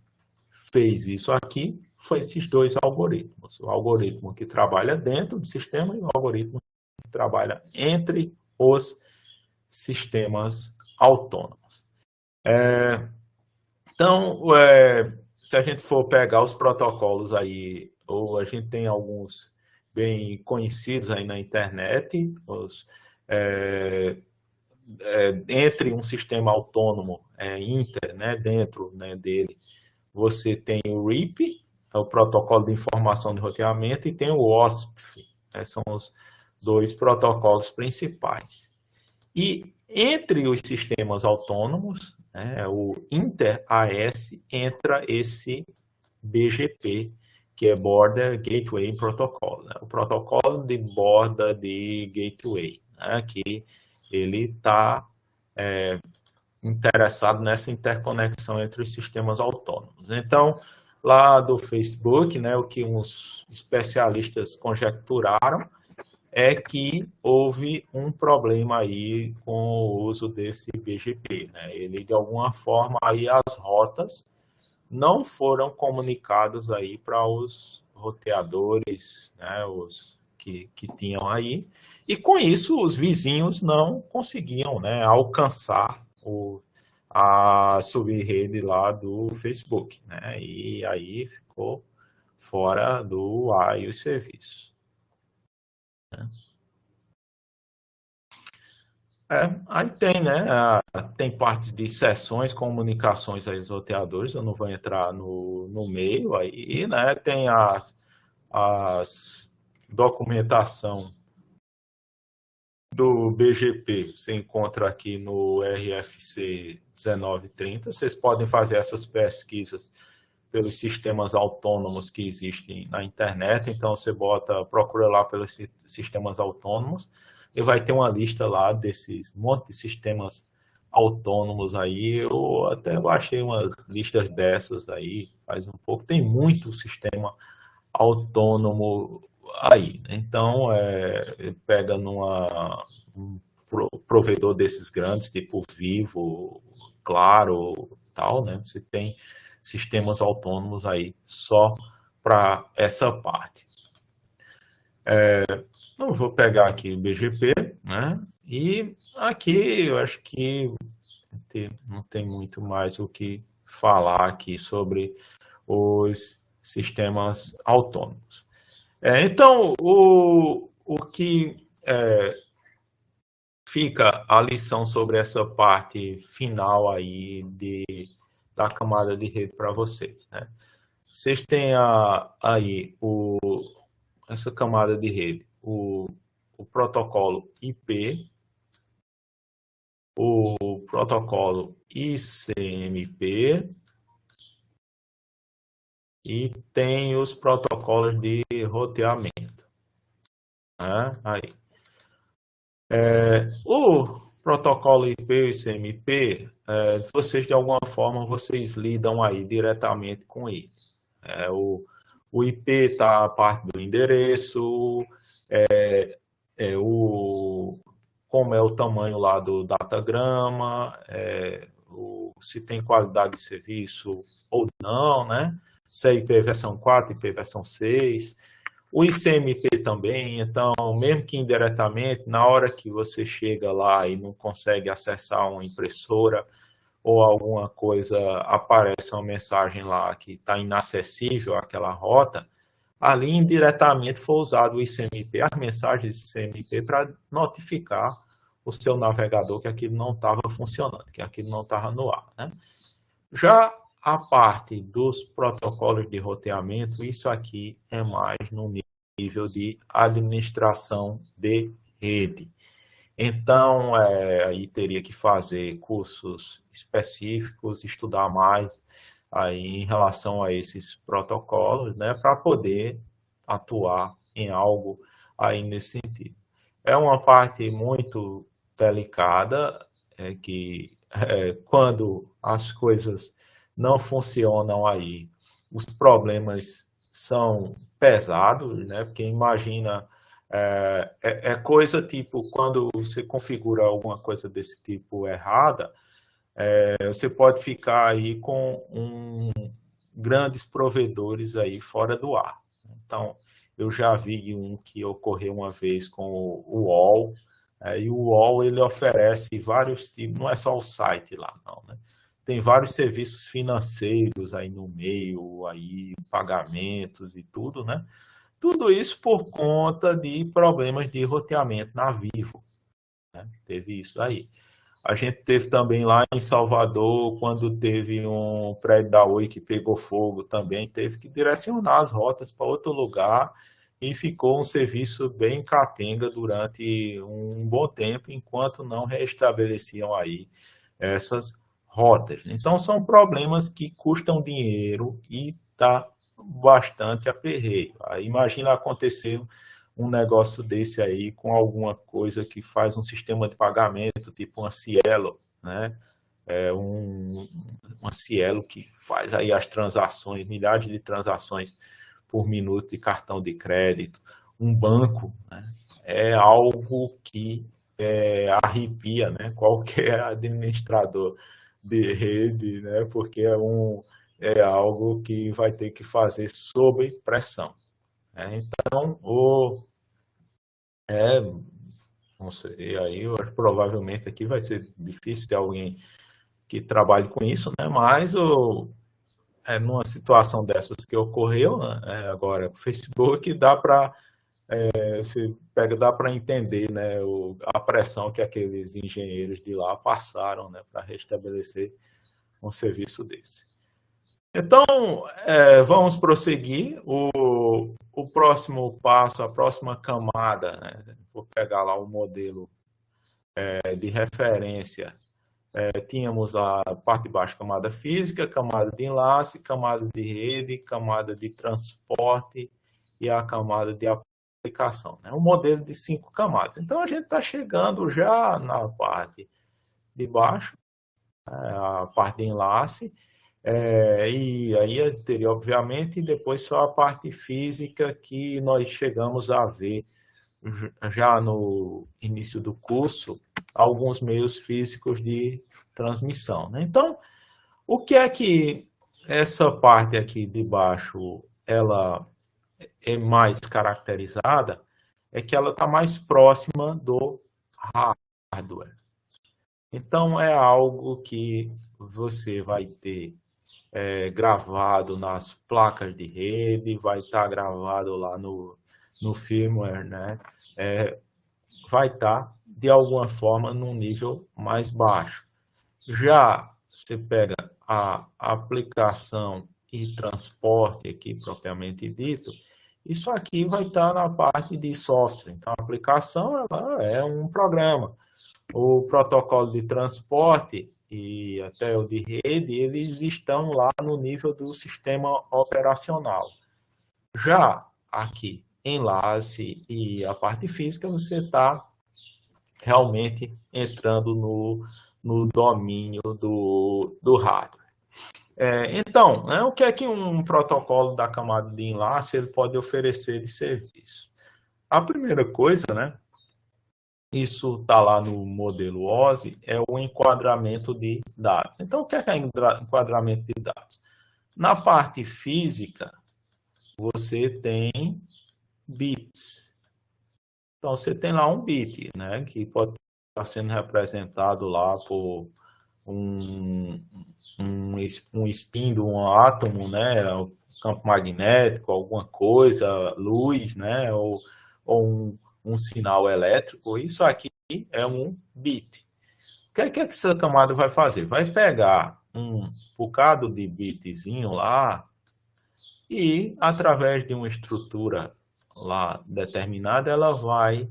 fez isso aqui foi esses dois algoritmos. O algoritmo que trabalha dentro do sistema e o algoritmo que trabalha entre os sistemas autônomos. Então, se a gente for pegar os protocolos aí, ou a gente tem alguns bem conhecidos aí na internet, entre um sistema autônomo inter, né, dentro, né, dele, você tem o RIP, é o protocolo de informação de roteamento, e tem o OSPF, né, são os 2 protocolos principais. E entre os sistemas autônomos, né, o Inter-AS, entra esse BGP, que é Border Gateway Protocol, né, o protocolo de borda de gateway, né, que ele está interessado nessa interconexão entre os sistemas autônomos. Então, lá do Facebook, né, o que uns especialistas conjecturaram é que houve um problema aí com o uso desse BGP, né? Ele, de alguma forma, aí as rotas não foram comunicadas aí para os roteadores, né, os que tinham aí, e com isso os vizinhos não conseguiam, né, alcançar a subrede lá do Facebook, né, e aí ficou fora do ar e os serviços. Aí tem, né? Tem partes de sessões, comunicações aí dos roteadores, eu não vou entrar no meio aí, né? Tem as documentação do BGP, você encontra aqui no RFC 1930, vocês podem fazer essas pesquisas pelos sistemas autônomos que existem na internet, então você procura lá pelos sistemas autônomos, e vai ter uma lista lá desses monte de sistemas autônomos aí. Eu até baixei umas listas dessas aí faz um pouco. Tem muito sistema autônomo aí, né? Então, pega um provedor desses grandes, tipo Vivo, Claro, tal, né? Você tem sistemas autônomos aí só para essa parte. Não vou pegar aqui o BGP, né? E aqui eu acho que não tem muito mais o que falar aqui sobre os sistemas autônomos. Então, o que fica a lição sobre essa parte final aí da camada de rede para vocês, né? Vocês têm aí essa camada de rede, o protocolo IP, o protocolo ICMP e tem os protocolos de roteamento, né? Aí. O protocolo IP e ICMP, vocês de alguma forma vocês lidam aí diretamente com ele. O IP está a parte do endereço, como é o tamanho lá do datagrama, se tem qualidade de serviço ou não, né? Se é IP versão 4, IP versão 6. O ICMP também, então, mesmo que indiretamente, na hora que você chega lá e não consegue acessar uma impressora ou alguma coisa, aparece uma mensagem lá que está inacessível àquela rota, ali indiretamente foi usado o ICMP, as mensagens de ICMP para notificar o seu navegador que aquilo não estava funcionando, que aquilo não estava no ar, né? Já a parte dos protocolos de roteamento, isso aqui é mais no nível de administração de rede. Então, aí teria que fazer cursos específicos, estudar mais aí em relação a esses protocolos, né, para poder atuar em algo aí nesse sentido. É uma parte muito delicada, que quando as coisas não funcionam aí, os problemas são pesados, né? Porque imagina, coisa tipo, quando você configura alguma coisa desse tipo errada, você pode ficar aí com grandes provedores aí fora do ar. Então, eu já vi um que ocorreu uma vez com o UOL, e o UOL ele oferece vários tipos, não é só o site lá, não, né? Tem vários serviços financeiros aí no meio, aí pagamentos e tudo, né? Tudo isso por conta de problemas de roteamento na Vivo, né? Teve isso aí. A gente teve também lá em Salvador, quando teve um prédio da Oi que pegou fogo também, teve que direcionar as rotas para outro lugar e ficou um serviço bem capenga durante um bom tempo, enquanto não restabeleciam aí essas rotas. Então, são problemas que custam dinheiro e tá bastante aperreio. Aí, imagina acontecer um negócio desse aí com alguma coisa que faz um sistema de pagamento, tipo uma Cielo, né? Uma Cielo que faz aí as transações, milhares de transações por minuto de cartão de crédito. Um banco, né? É algo que arrepia, né? Qualquer administrador de rede, né? Porque é algo que vai ter que fazer sob pressão. Então, não sei, aí provavelmente aqui vai ser difícil ter alguém que trabalhe com isso, né? Mas numa situação dessas que ocorreu, né? Agora o Facebook dá para dá para entender, né, a pressão que aqueles engenheiros de lá passaram, né, para restabelecer um serviço desse. Então, vamos prosseguir. O próximo passo, a próxima camada, né? Vou pegar lá o modelo de referência. Tínhamos a parte de baixo, camada física, camada de enlace, camada de rede, camada de transporte e a camada de aplicação. Né? Um modelo de 5 camadas. Então, a gente está chegando já na parte de baixo, a parte de enlace, e aí teria, obviamente, depois só a parte física que nós chegamos a ver já no início do curso, alguns meios físicos de transmissão. Né? Então, o que é que essa parte aqui de baixo, ela é mais caracterizada, é que ela está mais próxima do hardware. Então, é algo que você vai ter gravado nas placas de rede, vai estar gravado lá no firmware, né? Vai estar, de alguma forma, num nível mais baixo. Já você pega a aplicação e transporte aqui, propriamente dito, isso aqui vai estar na parte de software. Então, a aplicação ela é um programa. O protocolo de transporte e até o de rede, eles estão lá no nível do sistema operacional. Já aqui, enlace e a parte física, você está realmente entrando no domínio do hardware. Então, né, o que é que um protocolo da camada de enlace ele pode oferecer de serviço? A primeira coisa, né, isso está lá no modelo OSI, é o enquadramento de dados. Então, o que é enquadramento de dados? Na parte física, você tem bits. Então, você tem lá um bit, né, que pode estar sendo representado lá por um spin de um átomo, né, campo magnético, alguma coisa, luz, né, ou um sinal elétrico. Isso aqui é um bit. O que é que essa camada vai fazer? Vai pegar um bocado de bitzinho lá e, através de uma estrutura lá determinada, ela vai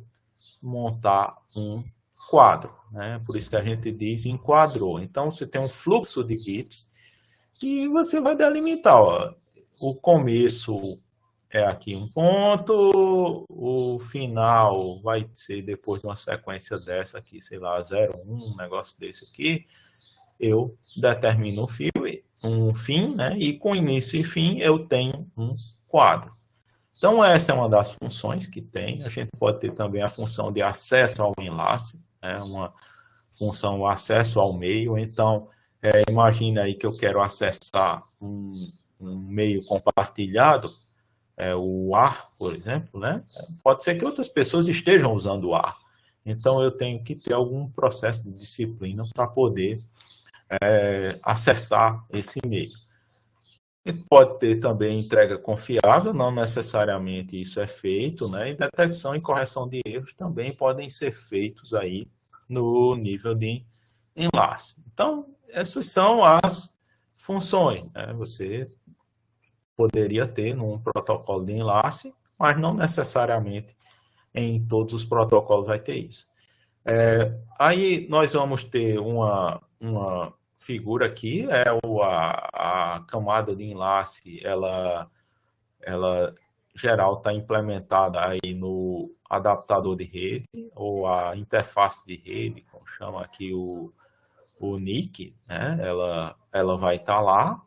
montar um quadro, né? Por isso que a gente diz enquadrou. Então, você tem um fluxo de bits e você vai delimitar, ó, o começo é aqui um ponto, o final vai ser depois de uma sequência dessa aqui, sei lá, 0, 1, um negócio desse aqui, eu determino um fim, né? E com início e fim eu tenho um quadro. Então, essa é uma das funções que tem. A gente pode ter também a função de acesso ao enlace, né? Uma função acesso ao meio. Então, imagina aí que eu quero acessar um meio compartilhado, o ar, por exemplo, né? Pode ser que outras pessoas estejam usando o ar. Então, eu tenho que ter algum processo de disciplina para poder acessar esse meio. E pode ter também entrega confiável, não necessariamente isso é feito, né? E detecção e correção de erros também podem ser feitos aí no nível de enlace. Então, essas são as funções, né? Você poderia ter num protocolo de enlace, mas não necessariamente em todos os protocolos vai ter isso. Aí nós vamos ter uma figura aqui, a camada de enlace, ela geral está implementada aí no adaptador de rede, ou a interface de rede, como chama aqui o NIC, né? Ela vai estar lá.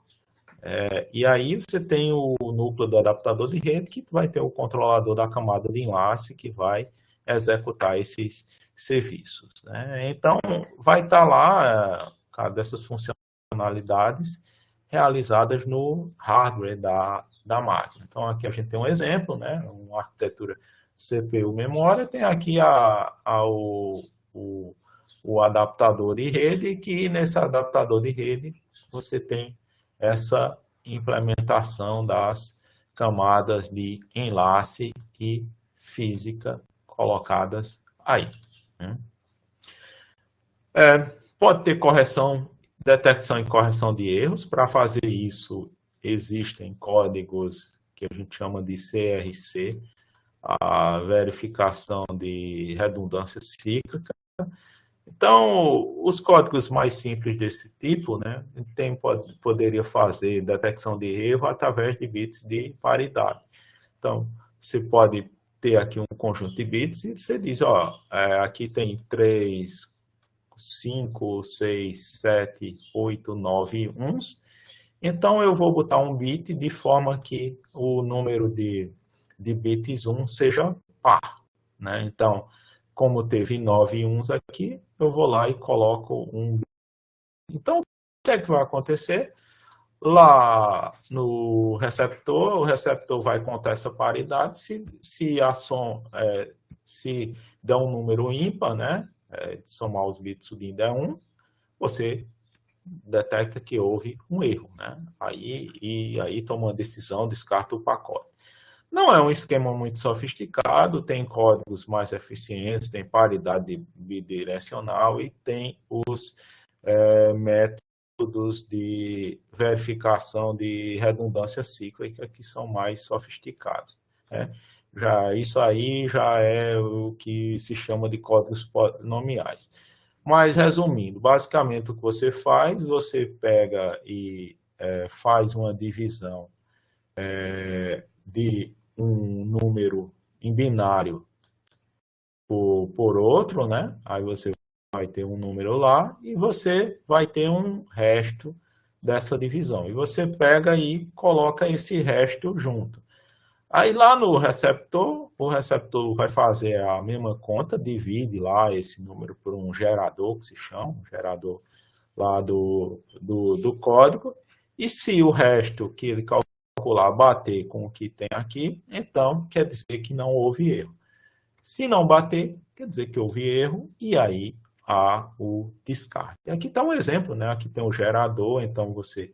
E aí você tem o núcleo do adaptador de rede, que vai ter o controlador da camada de enlace, que vai executar esses serviços, né? Então, vai estar lá cada dessas funcionalidades realizadas no hardware da máquina. Então, aqui a gente tem um exemplo, né? Uma arquitetura CPU memória, tem aqui o adaptador de rede, que nesse adaptador de rede você tem essa implementação das camadas de enlace e física colocadas aí. Pode ter correção, detecção e correção de erros. Para fazer isso, existem códigos que a gente chama de CRC, a verificação de redundância cíclica. Então, os códigos mais simples desse tipo, né, poderia fazer detecção de erro através de bits de paridade. Então, você pode ter aqui um conjunto de bits e você diz, ó, aqui tem 3, 5, 6, 7, 8, 9 uns. Então, eu vou botar um bit de forma que o número de bits 1 seja par, né? Então, como teve 9 uns aqui, eu vou lá e coloco um. Então, o que é que vai acontecer? lá no receptor, o receptor vai contar essa paridade, se der um número ímpar, né, somar os bits subindo é 1, você detecta que houve um erro, né? Aí toma uma decisão, descarta o pacote. Não é um esquema muito sofisticado, tem códigos mais eficientes, tem paridade bidirecional e tem os métodos de verificação de redundância cíclica que são mais sofisticados, né? Isso aí já é o que se chama de códigos polinomiais. Mas, resumindo, basicamente o que você pega e faz uma divisão de um número em binário por outro, né? Aí você vai ter um número lá e você vai ter um resto dessa divisão. E você pega e coloca esse resto junto. Aí lá no receptor, o receptor vai fazer a mesma conta, divide lá esse número por um gerador, que se chama, um gerador lá do código, e se o resto que ele calcular bater com o que tem aqui, então quer dizer que não houve erro. Se não bater, quer dizer que houve erro, e aí há o descarte. Aqui está um exemplo, né? Aqui tem o gerador, então você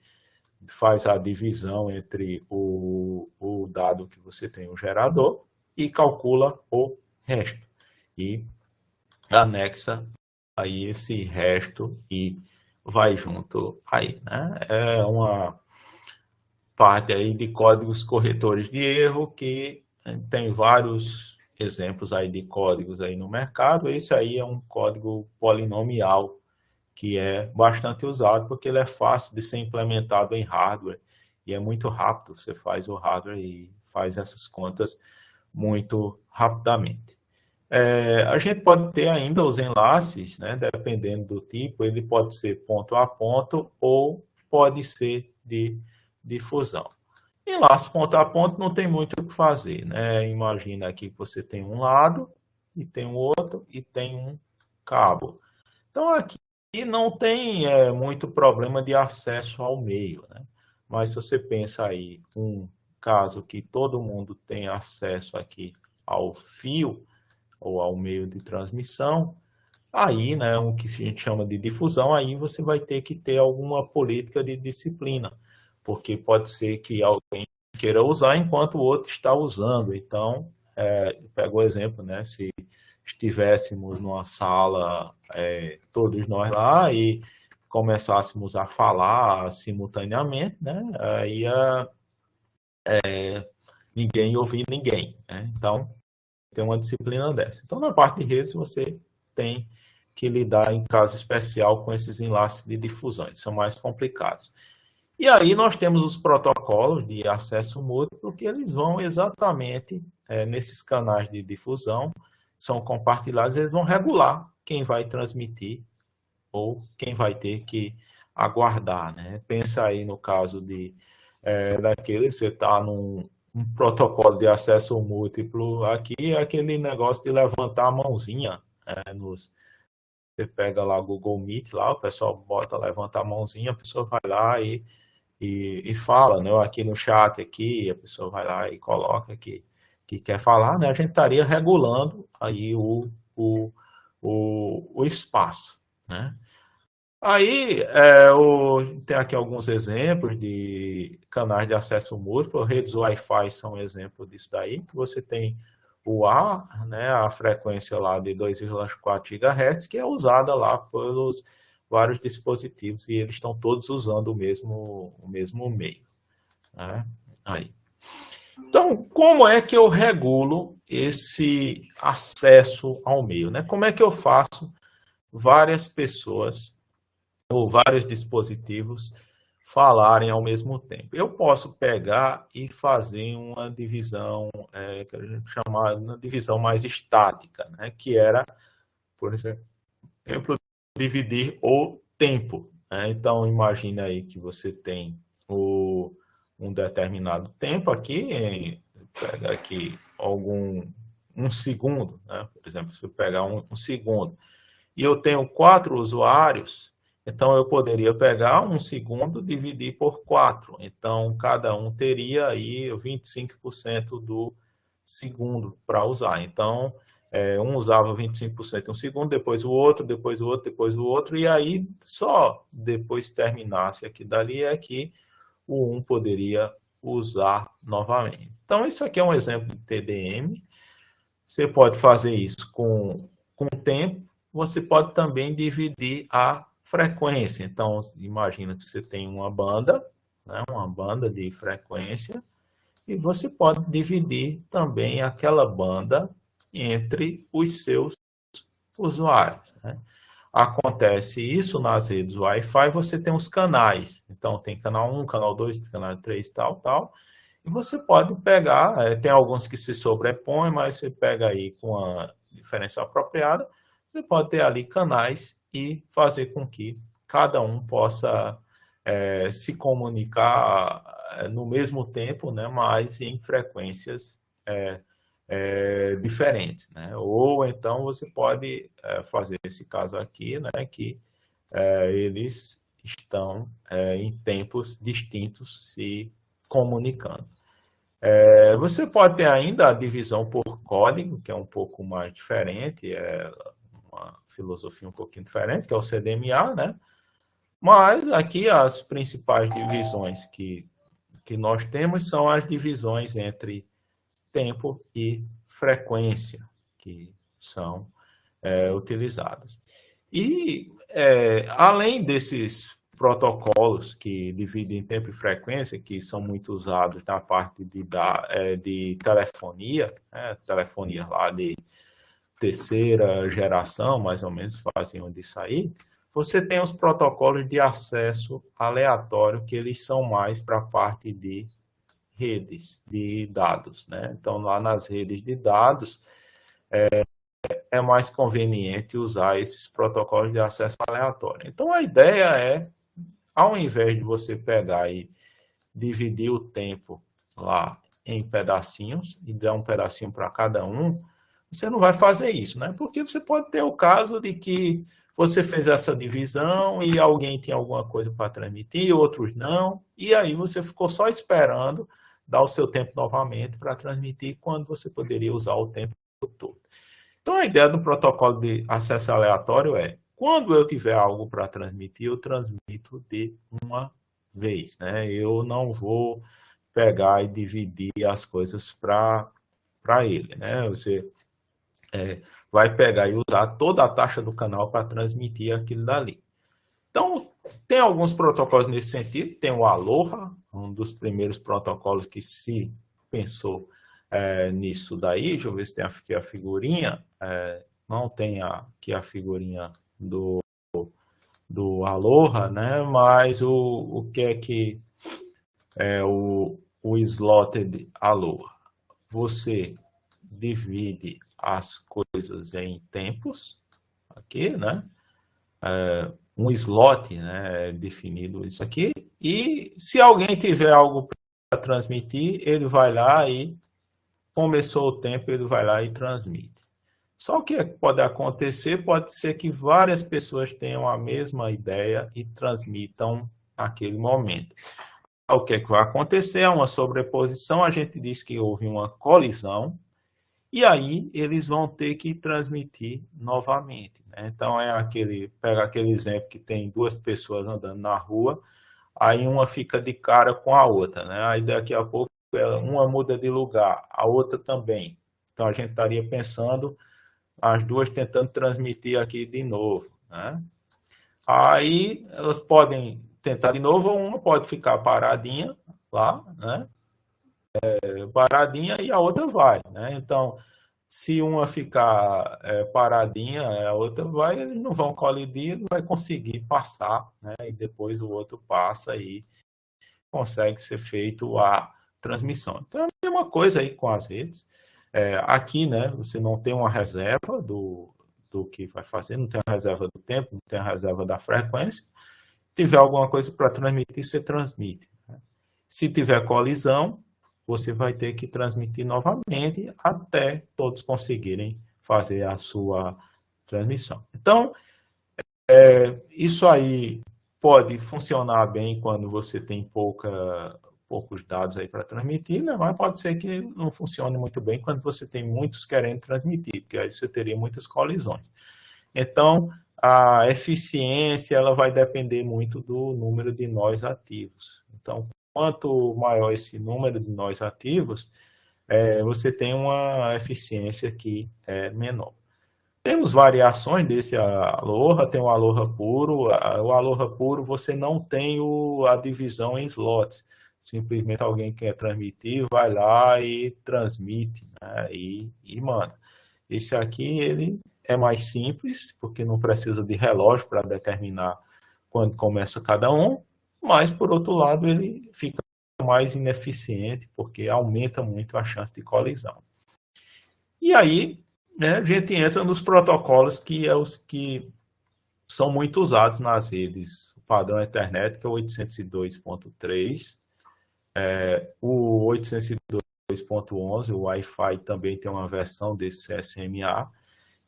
faz a divisão entre o dado que você tem, o gerador, e calcula o resto. E anexa aí esse resto e vai junto aí, né? É uma parte aí de códigos corretores de erro que tem vários exemplos aí de códigos aí no mercado. Esse aí é um código polinomial que é bastante usado porque ele é fácil de ser implementado em hardware e é muito rápido. Você faz o hardware e faz essas contas muito rapidamente. A gente pode ter ainda os enlaces, né, dependendo do tipo, ele pode ser ponto a ponto ou pode ser de difusão. Enlace ponto a ponto não tem muito o que fazer, né? Imagina aqui que você tem um lado e tem um outro e tem um cabo. Então aqui não tem muito problema de acesso ao meio, né? Mas se você pensa aí um caso que todo mundo tem acesso aqui ao fio ou ao meio de transmissão, aí, né, o que a gente chama de difusão, aí você vai ter que ter alguma política de disciplina, porque pode ser que alguém queira usar enquanto o outro está usando. Então, pega o exemplo, né, se estivéssemos numa sala, todos nós lá, e começássemos a falar simultaneamente, né, aí ninguém ouvir ninguém, né? Então, tem uma disciplina dessa. Então, na parte de redes, você tem que lidar, em caso especial, com esses enlaces de difusão, eles são mais complicados. E aí nós temos os protocolos de acesso múltiplo, que eles vão exatamente nesses canais de difusão, são compartilhados, eles vão regular quem vai transmitir ou quem vai ter que aguardar, né? Pensa aí no caso daquele, você está num protocolo de acesso múltiplo, aqui é aquele negócio de levantar a mãozinha, você pega lá o Google Meet, lá, o pessoal levanta a mãozinha, a pessoa vai lá e fala, né? Aqui no chat, aqui, a pessoa vai lá e coloca que quer falar, né? A gente estaria regulando aí o espaço, né? Aí, tem aqui alguns exemplos de canais de acesso múltiplo, redes Wi-Fi são um exemplo disso daí, que você tem o A, né, a frequência lá de 2,4 GHz, que é usada lá pelos vários dispositivos, e eles estão todos usando o mesmo meio, né? Aí. Então, como é que eu regulo esse acesso ao meio, né? Como é que eu faço várias pessoas ou vários dispositivos falarem ao mesmo tempo? Eu posso pegar e fazer uma divisão, que a gente chama de uma divisão mais estática, né? Que era, por exemplo, dividir o tempo, né? Então, imagina aí que você tem um determinado tempo aqui, pega aqui um segundo, né? Por exemplo, se eu pegar um segundo, e eu tenho 4 usuários, Então, eu poderia pegar 1 segundo, dividir por 4. Então, cada um teria aí 25% do segundo para usar. Então, um usava 25% em um segundo, depois o outro, depois o outro, depois o outro, e aí só depois terminasse aqui dali é que o 1 poderia usar novamente. Então, isso aqui é um exemplo de TDM. Você pode fazer isso com o tempo, você pode também dividir a frequência. Então, imagina que você tem uma banda, né, uma banda de frequência, e você pode dividir também aquela banda entre os seus usuários, né? Acontece isso nas redes Wi-Fi, você tem os canais. Então, tem canal 1, canal 2, canal 3, tal. E você pode pegar, tem alguns que se sobrepõem, mas você pega aí com a diferença apropriada, você pode ter ali canais e fazer com que cada um possa se comunicar no mesmo tempo, né, mas em frequências diferentes, né? Ou então você pode fazer esse caso aqui, né, que eles estão em tempos distintos se comunicando. Você pode ter ainda a divisão por código, que é um pouco mais diferente, é uma filosofia um pouquinho diferente, que é o CDMA, né? Mas aqui as principais divisões que nós temos são as divisões entre tempo e frequência que são utilizadas. E, além desses protocolos que dividem tempo e frequência, que são muito usados na parte de telefonia, né? Telefonia lá de terceira geração, mais ou menos, faziam disso aí, você tem os protocolos de acesso aleatório, que eles são mais para a parte de redes de dados, né? Então, lá nas redes de dados, é mais conveniente usar esses protocolos de acesso aleatório. Então, a ideia é, ao invés de você pegar e dividir o tempo lá em pedacinhos e dar um pedacinho para cada um, você não vai fazer isso, né? Porque você pode ter o caso de que você fez essa divisão e alguém tinha alguma coisa para transmitir, outros não, e aí você ficou só esperando dar o seu tempo novamente para transmitir, quando você poderia usar o tempo todo. Então, a ideia do protocolo de acesso aleatório é, quando eu tiver algo para transmitir, eu transmito de uma vez, né? Eu não vou pegar e dividir as coisas para ele, né? Você vai pegar e usar toda a taxa do canal para transmitir aquilo dali. Então, tem alguns protocolos nesse sentido. Tem o Aloha, um dos primeiros protocolos que se pensou nisso daí. Deixa eu ver se tem aqui a figurinha. Não tem aqui a figurinha do Aloha, né? Mas o que é que é o slotted Aloha? Você divide as coisas em tempos, aqui, né? Um slot, né, definido isso aqui, e se alguém tiver algo para transmitir, ele vai lá e começou o tempo, ele vai lá e transmite. Só o que pode acontecer, pode ser que várias pessoas tenham a mesma ideia e transmitam naquele momento. O que vai acontecer é uma sobreposição, a gente diz que houve uma colisão, e aí eles vão ter que transmitir novamente, né? Então, pega aquele exemplo que tem duas pessoas andando na rua, aí uma fica de cara com a outra, né? Aí daqui a pouco uma muda de lugar, a outra também. Então, a gente estaria pensando as duas tentando transmitir aqui de novo, né? Aí elas podem tentar de novo, ou uma pode ficar paradinha lá, né? Paradinha e a outra vai, né? Então, se uma ficar paradinha, a outra vai, eles não vão colidir, não vai conseguir passar, né? E depois o outro passa e consegue ser feito a transmissão. Então, é a mesma coisa aí com as redes. Aqui, né, você não tem uma reserva do que vai fazer, não tem a reserva do tempo, não tem a reserva da frequência. Se tiver alguma coisa para transmitir, você transmite, né? Se tiver colisão, você vai ter que transmitir novamente até todos conseguirem fazer a sua transmissão. Então, Isso aí pode funcionar bem quando você tem poucos dados aí para transmitir, né? Mas pode ser que não funcione muito bem quando você tem muitos querendo transmitir, porque aí você teria muitas colisões. Então, a eficiência ela vai depender muito do número de nós ativos. Então, quanto maior esse número de nós ativos, você tem uma eficiência que é menor. Temos variações desse Aloha, tem o Aloha puro. O Aloha puro você não tem a divisão em slots. Simplesmente alguém quer transmitir, vai lá e transmite, né? E manda. Esse aqui ele é mais simples, porque não precisa de relógio para determinar quando começa cada um, mas por outro lado ele fica mais ineficiente, porque aumenta muito a chance de colisão. E aí, né, a gente entra nos protocolos que é os que são muito usados nas redes. O padrão Ethernet, que é o 802.3, o 802.11, o Wi-Fi também tem uma versão desse CSMA.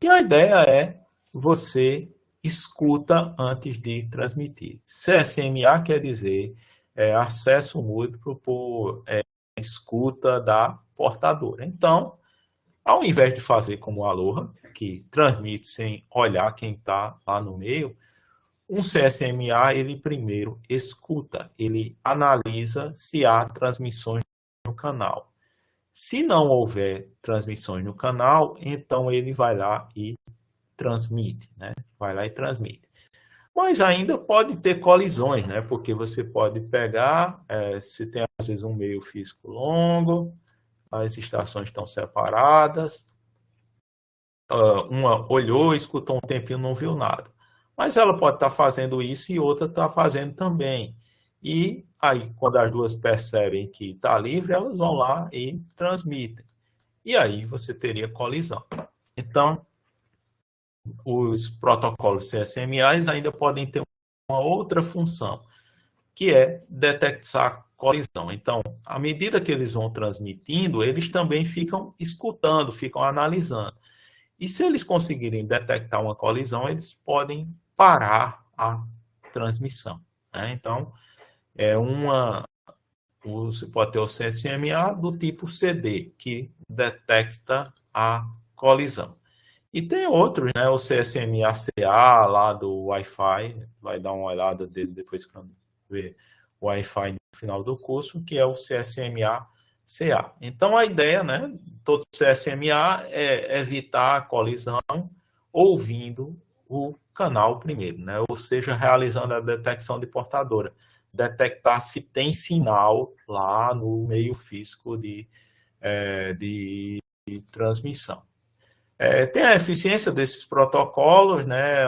E a ideia é você escuta antes de transmitir. CSMA quer dizer acesso múltiplo por escuta da portadora. Então, ao invés de fazer como o Aloha, que transmite sem olhar quem está lá no meio, um CSMA, ele primeiro escuta, ele analisa se há transmissões no canal. Se não houver transmissões no canal, então ele vai lá e transmite, né? Vai lá e transmite. Mas ainda pode ter colisões, né? Porque você pode pegar, se tem às vezes um meio físico longo, as estações estão separadas, uma olhou, escutou um tempinho, não viu nada. Mas ela pode estar fazendo isso e outra está fazendo também. E aí, quando as duas percebem que está livre, elas vão lá e transmitem. E aí você teria colisão. Então, os protocolos CSMA ainda podem ter uma outra função, que é detectar colisão. Então, à medida que eles vão transmitindo, eles também ficam escutando, ficam analisando. E se eles conseguirem detectar uma colisão, eles podem parar a transmissão, né? Então, você pode ter o CSMA do tipo CD, que detecta a colisão. E tem outros, né? O CSMA-CA lá do Wi-Fi, vai dar uma olhada dele depois quando ver o Wi-Fi no final do curso, que é o CSMA-CA. Então, a ideia, né? Todo CSMA é evitar a colisão ouvindo o canal primeiro, né? Ou seja, realizando a detecção de portadora. Detectar se tem sinal lá no meio físico de transmissão. Tem a eficiência desses protocolos, né?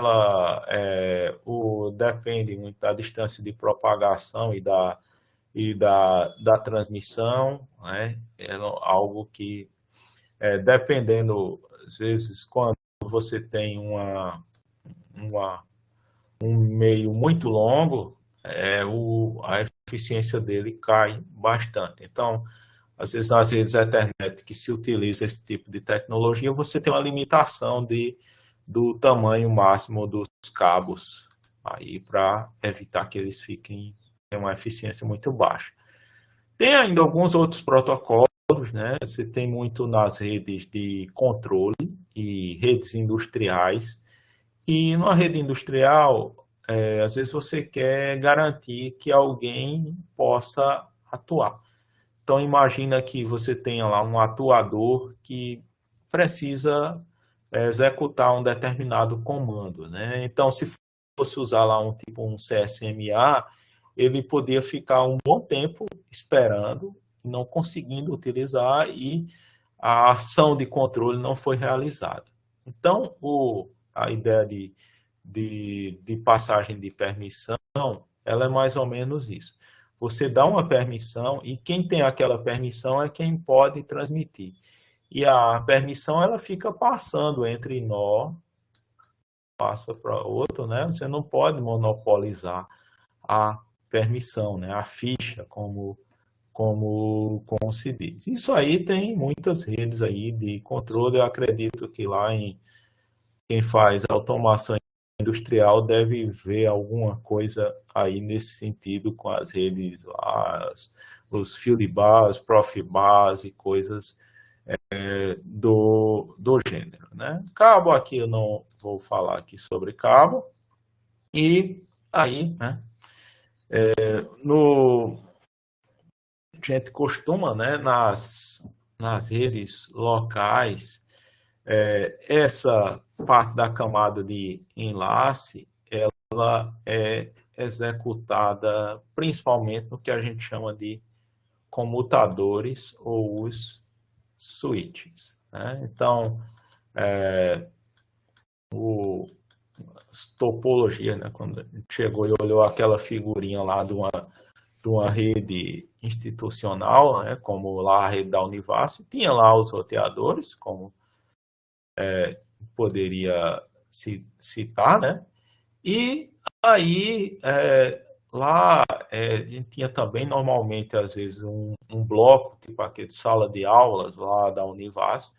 Depende muito da distância de propagação e da transmissão, né? É algo que, dependendo, às vezes, quando você tem um meio muito longo, a eficiência dele cai bastante. Então, às vezes nas redes Ethernet que se utiliza esse tipo de tecnologia, você tem uma limitação do tamanho máximo dos cabos aí para evitar que eles tenham uma eficiência muito baixa. Tem ainda alguns outros protocolos, né? Você tem muito nas redes de controle e redes industriais. E numa rede industrial, às vezes você quer garantir que alguém possa atuar. Então, imagina que você tenha lá um atuador que precisa executar um determinado comando, né? Então, se fosse usar lá um CSMA, ele poderia ficar um bom tempo esperando, não conseguindo utilizar e a ação de controle não foi realizada. Então, a ideia de passagem de permissão, ela é mais ou menos isso. Você dá uma permissão e quem tem aquela permissão é quem pode transmitir. E a permissão, ela fica passando entre nó, passa para outro, né? Você não pode monopolizar a permissão, né? A ficha, como se diz. Isso aí tem muitas redes aí de controle. Eu acredito que lá quem faz automação industrial deve ver alguma coisa aí nesse sentido com as redes, os fieldbus, profibus e coisas do gênero, né? Cabo aqui eu não vou falar aqui sobre cabo. E aí, né, a gente costuma, né, nas redes locais, essa parte da camada de enlace, ela é executada principalmente no que a gente chama de comutadores ou os switches, né? Então, as topologias, né, quando a gente chegou e olhou aquela figurinha lá de uma rede institucional, né, como lá a rede da Univasso, tinha lá os roteadores, como poderia se citar, né? E aí lá a gente tinha também normalmente às vezes um bloco tipo aquele de sala de aulas lá da Univasso.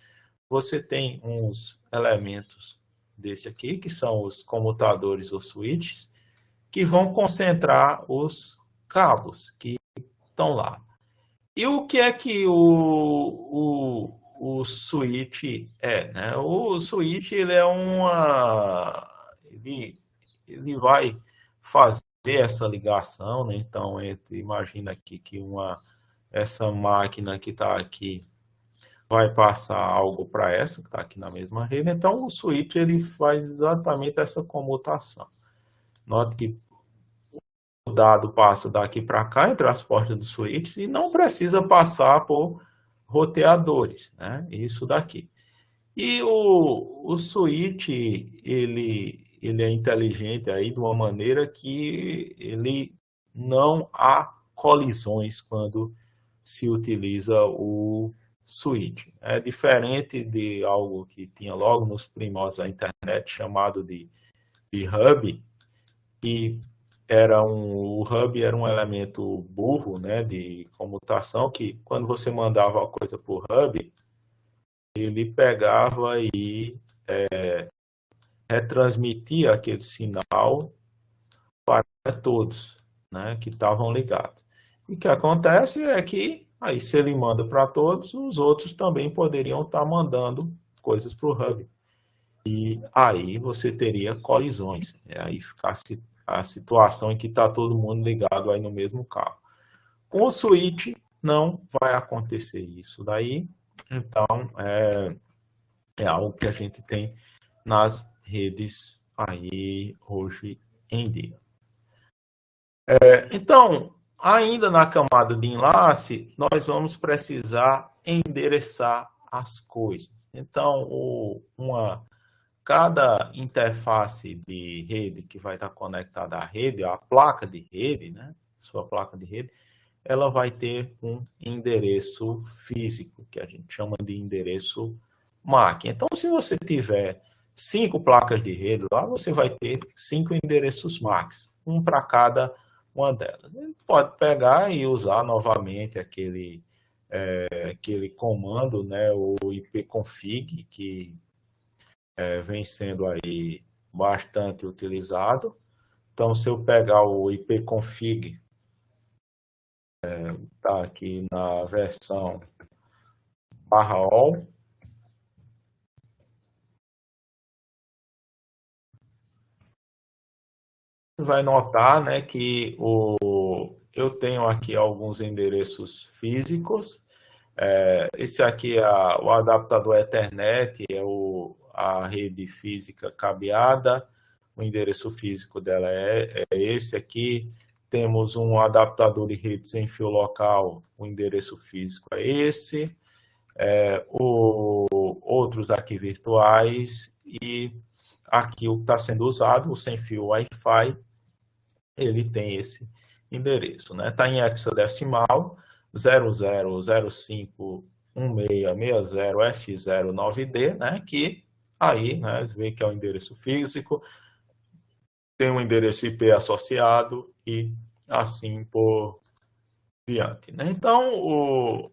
Você tem uns elementos desse aqui que são os comutadores ou switches que vão concentrar os cabos que estão lá. E o que é que o switch é, né? O switch ele é ele vai fazer essa ligação, né? Então imagina aqui que essa máquina que está aqui vai passar algo para essa que está aqui na mesma rede. Então o switch ele faz exatamente essa comutação. Note que o dado passa daqui para cá entre as portas do switch e não precisa passar por roteadores, né? Isso daqui. E o switch ele é inteligente aí de uma maneira que ele não há colisões quando se utiliza o switch. É diferente de algo que tinha logo nos primórdios da internet chamado de hub, que o hub era um elemento burro, né, de comutação, que quando você mandava a coisa por hub, ele pegava e retransmitia aquele sinal para todos, né, que estavam ligados. E o que acontece é que, aí se ele manda para todos, os outros também poderiam estar mandando coisas para o hub. E aí você teria colisões. Aí ficasse a situação em que está todo mundo ligado aí no mesmo cabo. Com o switch não vai acontecer isso daí. Então, é algo que a gente tem nas redes aí hoje em dia. Então, ainda na camada de enlace, nós vamos precisar endereçar as coisas. Então, cada interface de rede que vai estar conectada à rede, a placa de rede, né? Sua placa de rede, ela vai ter um endereço físico, que a gente chama de endereço MAC. Então, se você tiver 5 placas de rede lá, você vai ter 5 endereços MAC, um para cada uma delas. Ele pode pegar e usar novamente aquele comando, né, o ipconfig, que vem sendo aí bastante utilizado. Então, se eu pegar o ipconfig, está aqui na versão /all, você vai notar, né, que eu tenho aqui alguns endereços físicos. Esse aqui é o adaptador Ethernet, é a rede física cabeada. O endereço físico dela é esse aqui. Temos um adaptador de rede sem fio local, o endereço físico é esse. Outros aqui virtuais, e aqui o que está sendo usado, o sem fio Wi-Fi, ele tem esse endereço, né? Está em hexadecimal 00051660F09D, né? Que aí, né, vê que é o endereço físico, tem um endereço IP associado e assim por diante, né? Então,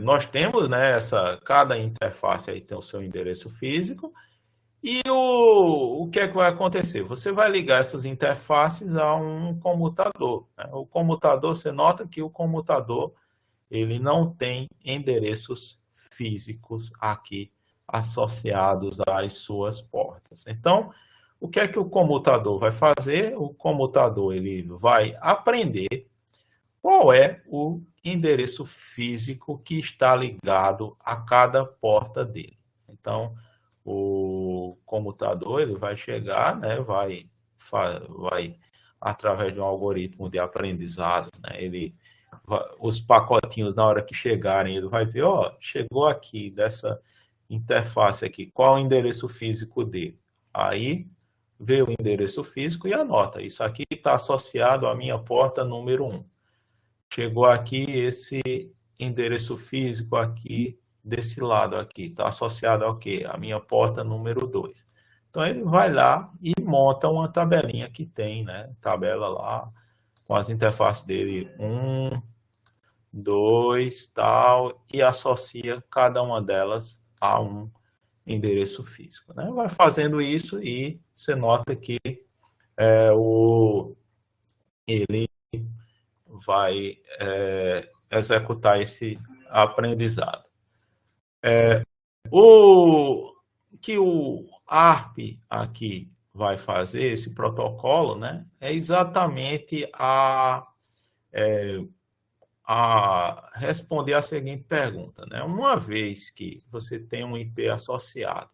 nós temos, né, cada interface aí tem o seu endereço físico, E o que é que vai acontecer? Você vai ligar essas interfaces a um comutador, né? O comutador, você nota que o comutador ele não tem endereços físicos aqui associados às suas portas. Então, o que é que o comutador vai fazer? O comutador ele vai aprender qual é o endereço físico que está ligado a cada porta dele. Então, o comutador ele vai chegar, né, vai através de um algoritmo de aprendizado, né, os pacotinhos na hora que chegarem, ele vai ver, ó, chegou aqui dessa interface aqui, qual é o endereço físico dele? Aí vê o endereço físico e anota, isso aqui está associado à minha porta número 1. Chegou aqui esse endereço físico aqui, desse lado aqui, está associado ao quê? A minha porta número 2. Então, ele vai lá e monta uma tabelinha que tem, né? Tabela lá, com as interfaces dele, 1, 2, tal, e associa cada uma delas a um endereço físico, né? Vai fazendo isso e você nota que ele vai executar esse aprendizado. O que o ARP aqui vai fazer, esse protocolo, né, é exatamente a responder a seguinte pergunta, né? Uma vez que você tem um IP associado,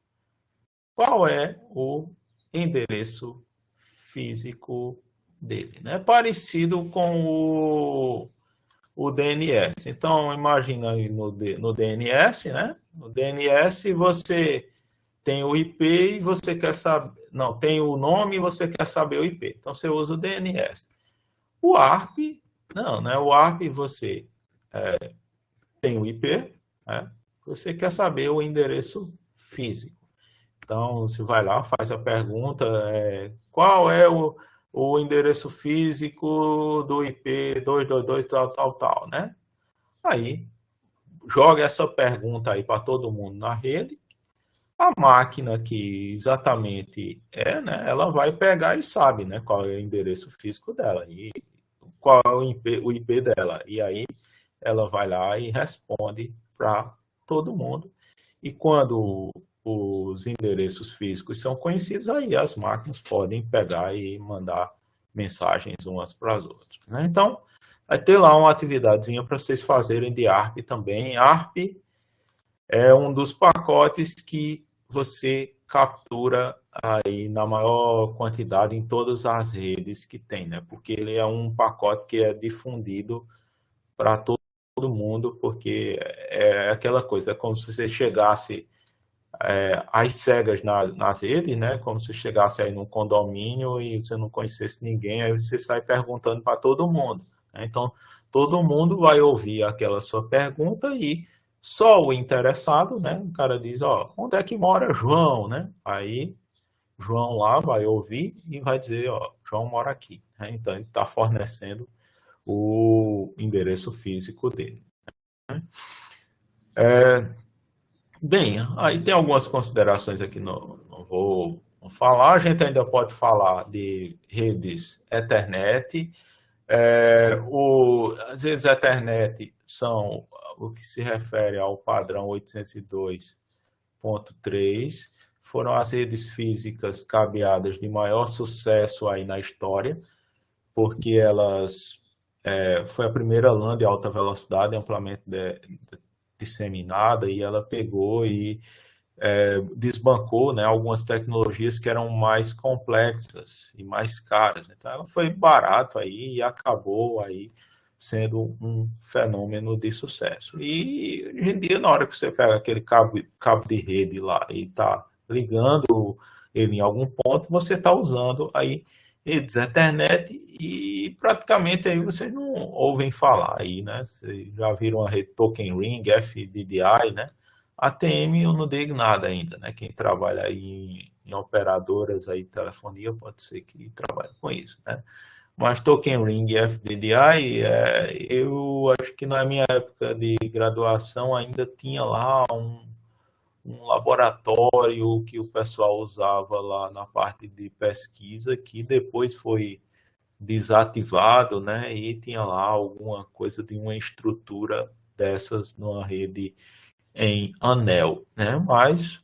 qual é o endereço físico dele, né? Parecido com o DNS. Então, imagina aí no DNS, né? No DNS você tem o IP e você quer saber... Não, tem o nome e você quer saber o IP. Então, você usa o DNS. O ARP, não, né? O ARP você tem o IP, né? Você quer saber o endereço físico. Então, você vai lá, faz a pergunta, qual é o endereço físico do IP 222 tal, né? Aí, joga essa pergunta aí para todo mundo na rede, a máquina que exatamente né, ela vai pegar e sabe, né, qual é o endereço físico dela e qual é o IP dela. E aí, ela vai lá e responde para todo mundo. E quando os endereços físicos são conhecidos, aí as máquinas podem pegar e mandar mensagens umas para as outras, né? Então, vai ter lá uma atividadezinha para vocês fazerem de ARP também. ARP é um dos pacotes que você captura aí na maior quantidade em todas as redes que tem, né? Porque ele é um pacote que é difundido para todo mundo, porque é aquela coisa, é como se você chegasse às cegas nas redes, né? Como se chegasse aí num condomínio e você não conhecesse ninguém, aí você sai perguntando para todo mundo, né? Então, todo mundo vai ouvir aquela sua pergunta e só o interessado, né? O cara diz, ó, onde é que mora João, né? Aí, João lá vai ouvir e vai dizer, ó, João mora aqui, né? Então, ele está fornecendo o endereço físico dele, né? Bem, aí tem algumas considerações aqui, não vou falar. A gente ainda pode falar de redes Ethernet. As redes Ethernet são o que se refere ao padrão 802.3. Foram as redes físicas cabeadas de maior sucesso aí na história, porque elas foi a primeira LAN de alta velocidade amplamente disseminada, e ela pegou e desbancou, né, algumas tecnologias que eram mais complexas e mais caras. Então, ela foi barato aí e acabou aí sendo um fenômeno de sucesso. E hoje em dia, na hora que você pega aquele cabo de rede lá e está ligando ele em algum ponto, você está usando aí redes Ethernet e praticamente aí vocês não ouvem falar aí, né? Vocês já viram a rede Token Ring, FDDI, né? ATM eu não digo nada ainda, né? Quem trabalha aí em operadoras aí de telefonia pode ser que trabalhe com isso, né? Mas Token Ring e FDDI, eu acho que na minha época de graduação ainda tinha lá um laboratório que o pessoal usava lá na parte de pesquisa, que depois foi desativado, né? E tinha lá alguma coisa de uma estrutura dessas numa rede em anel, né? Mas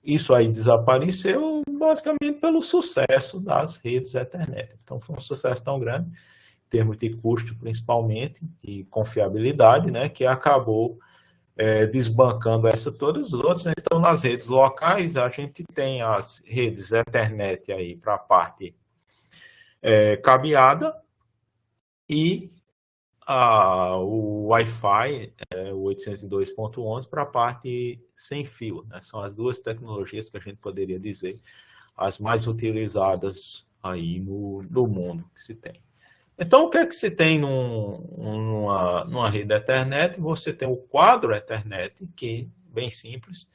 isso aí desapareceu basicamente pelo sucesso das redes Ethernet. Então foi um sucesso tão grande, em termos de custo principalmente, e confiabilidade, né? Que acabou desbancando todas as outras. Então, nas redes locais, a gente tem as redes Ethernet aí para a parte cabeada e o Wi-Fi, o 802.11, para a parte sem fio, né? São as duas tecnologias que a gente poderia dizer as mais utilizadas aí no mundo que se tem. Então, o que é que se tem numa rede Ethernet? Você tem o quadro Ethernet, que é bem simples,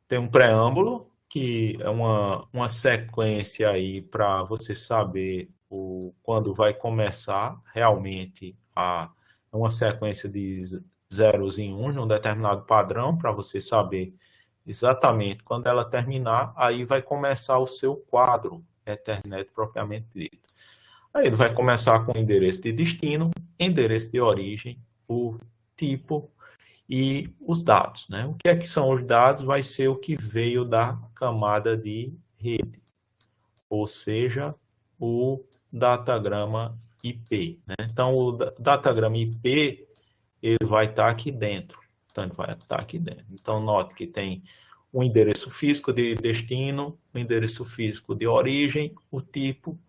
tem um preâmbulo, que é uma sequência aí para você saber quando vai começar realmente uma sequência de zeros em uns, num determinado padrão, para você saber exatamente quando ela terminar, aí vai começar o seu quadro Ethernet propriamente dito. Aí ele vai começar com o endereço de destino, endereço de origem, o tipo e os dados, né? O que é que são os dados? Vai ser o que veio da camada de rede, ou seja, o datagrama IP, né? Então, o datagrama IP, ele vai estar aqui dentro. Então, ele vai estar aqui dentro. Então, note que tem o endereço físico de destino, o endereço físico de origem, o tipo,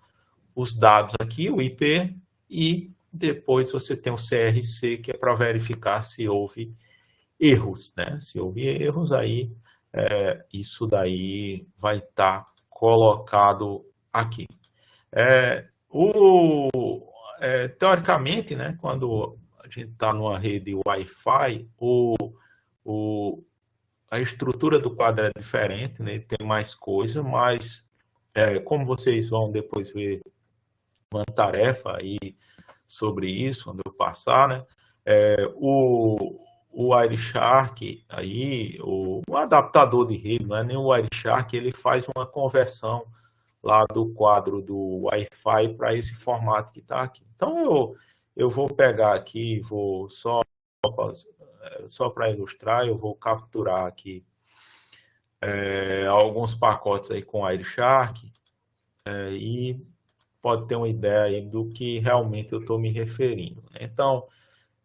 os dados aqui, o IP, e depois você tem o CRC, que é para verificar se houve erros, né? Se houve erros, aí isso daí vai estar colocado aqui. Teoricamente, né, quando a gente está numa rede Wi-Fi, a estrutura do quadro é diferente, né? Tem mais coisa, mas como vocês vão depois ver uma tarefa aí sobre isso, quando eu passar, né? O Wireshark, aí, o adaptador de rede, não é nem o Wireshark, ele faz uma conversão lá do quadro do Wi-Fi para esse formato que está aqui. Então, eu vou pegar aqui, vou só para ilustrar, eu vou capturar aqui alguns pacotes aí com Wireshark e pode ter uma ideia aí do que realmente eu estou me referindo. Então,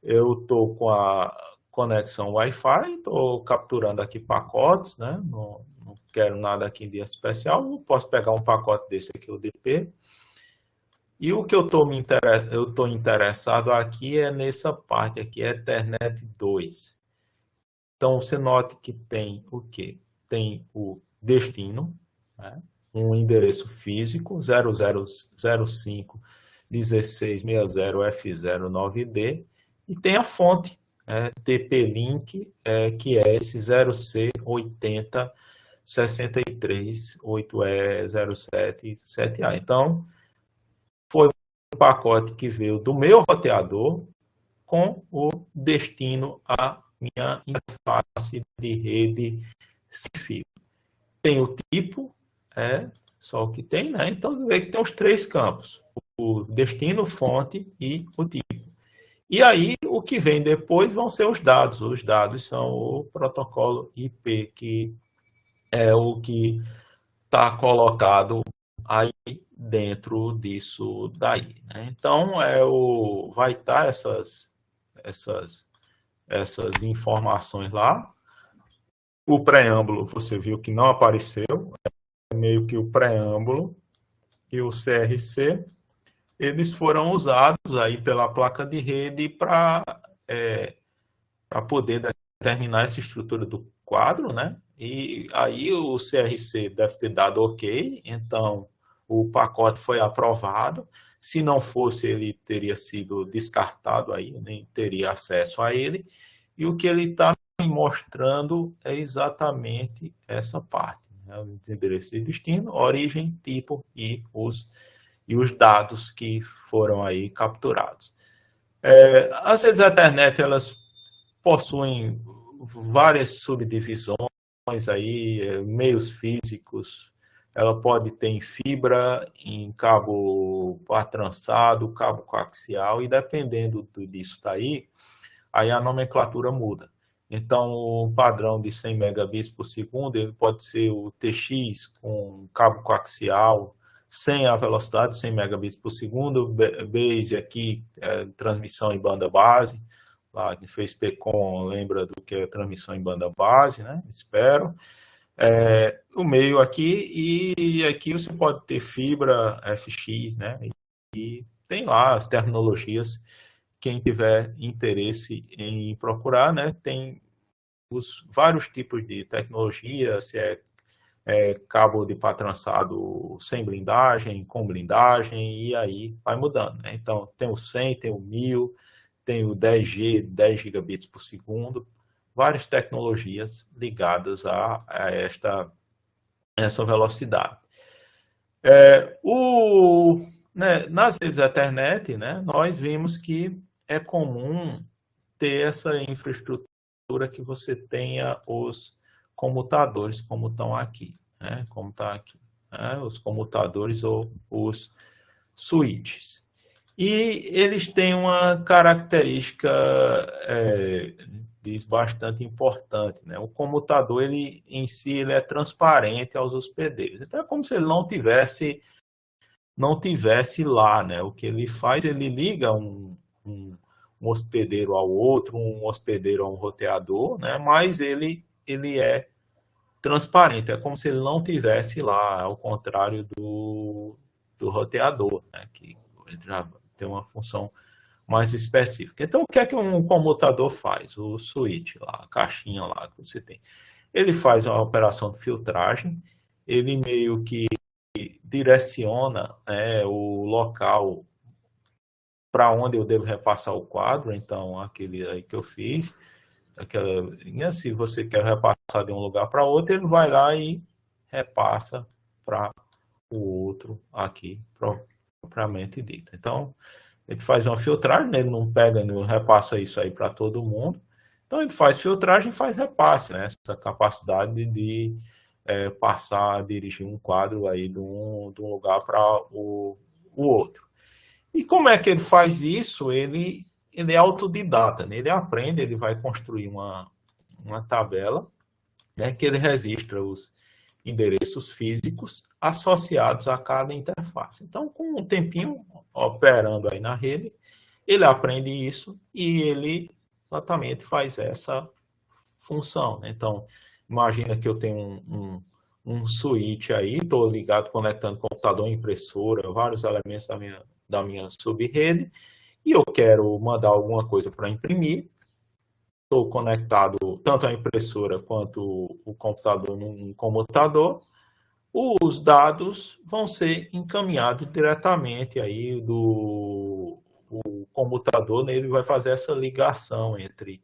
eu estou com a conexão Wi-Fi, estou capturando aqui pacotes, né? Não quero nada aqui de especial, eu posso pegar um pacote desse aqui, o DP. E o que eu estou interessado aqui é nessa parte aqui, Ethernet 2. Então, você note que tem o quê? Tem o destino, né? Um endereço físico, 0005-1660F09D, e tem a fonte, TP-Link, que é esse 0C8063-8E07-7A. Então, foi um pacote que veio do meu roteador com o destino à minha interface de rede sem fio. Tem o tipo, só o que tem, né? Então, vê que tem os três campos: o destino, fonte e o tipo. E aí, o que vem depois vão ser os dados. Os dados são o protocolo IP, que é o que está colocado aí dentro disso daí, né? Então, vai estar essas informações lá. O preâmbulo, você viu que não apareceu, meio que o preâmbulo e o CRC, eles foram usados aí pela placa de rede para poder determinar essa estrutura do quadro, né? E aí o CRC deve ter dado ok, então o pacote foi aprovado. Se não fosse, ele teria sido descartado aí, eu nem teria acesso a ele. E o que ele está me mostrando é exatamente essa parte, né? O endereço de destino, origem, tipo e os dados que foram aí capturados. As redes Ethernet, elas possuem várias subdivisões, aí, meios físicos, ela pode ter em fibra, em cabo trançado, cabo coaxial, e dependendo disso daí, aí a nomenclatura muda. Então, o padrão de 100 megabits por segundo, ele pode ser o TX com cabo coaxial, sem a velocidade, 100 megabits por segundo, base aqui, transmissão em banda base, lá quem fez PCOM lembra do que é transmissão em banda base, né? Espero. O meio aqui, e aqui você pode ter fibra FX, né? E tem lá as tecnologias, quem tiver interesse em procurar, né? Tem os vários tipos de tecnologia, se é cabo de pá trançado sem blindagem, com blindagem, e aí vai mudando, né? Então, tem o 100, tem o 1000, tem o 10G, 10 gigabits por segundo, várias tecnologias ligadas a essa velocidade. Né, nas redes da internet, né, nós vimos que é comum ter essa infraestrutura que você tenha os comutadores, como estão aqui, né, como está aqui, né, os comutadores ou os switches. E eles têm uma característica bastante importante, né? O comutador, ele em si, ele é transparente aos hospedeiros. Então é como se ele não tivesse lá, né? O que ele faz, ele liga um hospedeiro ao outro, um hospedeiro a um roteador, né? Mas ele é transparente, é como se ele não tivesse lá, ao contrário do roteador, né? Que já tem uma função mais específica. Então, o que é que um comutador faz? O switch lá, a caixinha lá que você tem. Ele faz uma operação de filtragem, ele meio que direciona, né, o local para onde eu devo repassar o quadro. Então, aquele aí que eu fiz, se você quer repassar de um lugar para outro, ele vai lá e repassa para o outro aqui, propriamente dito. Então, ele faz uma filtragem, né? Ele não pega, não repassa isso aí para todo mundo. Então, ele faz filtragem e faz repasse, né? Essa capacidade de passar, dirigir um quadro aí de um lugar para o outro. E como é que ele faz isso? Ele é autodidata, né? Ele aprende, ele vai construir uma tabela, né, que ele registra os endereços físicos associados a cada interface. Então, com um tempinho operando aí na rede, ele aprende isso e ele exatamente faz essa função, né? Então, imagina que eu tenho um switch aí, estou ligado, conectando computador, impressora, vários elementos da minha subrede, e eu quero mandar alguma coisa para imprimir. Estou conectado tanto a impressora quanto o computador num comutador. Os dados vão ser encaminhados diretamente aí o computador, né? Ele vai fazer essa ligação entre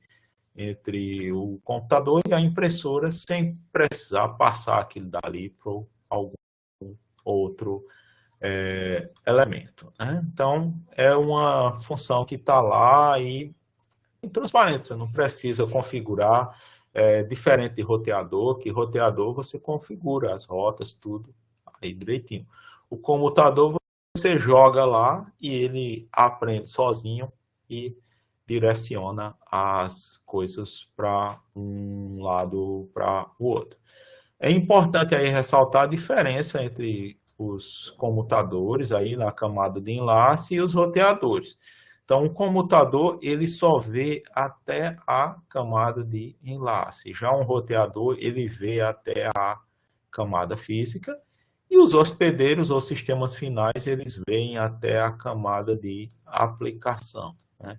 o computador e a impressora sem precisar passar aquilo dali para algum outro elemento, né? Então, é uma função que está lá e transparente, você não precisa configurar, diferente de roteador, que roteador você configura as rotas, tudo aí direitinho. O comutador você joga lá e ele aprende sozinho e direciona as coisas para um lado para o outro. É importante aí ressaltar a diferença entre os comutadores aí na camada de enlace e os roteadores. Então, o comutador, ele só vê até a camada de enlace. Já um roteador, ele vê até a camada física. E os hospedeiros ou sistemas finais, eles veem até a camada de aplicação, né?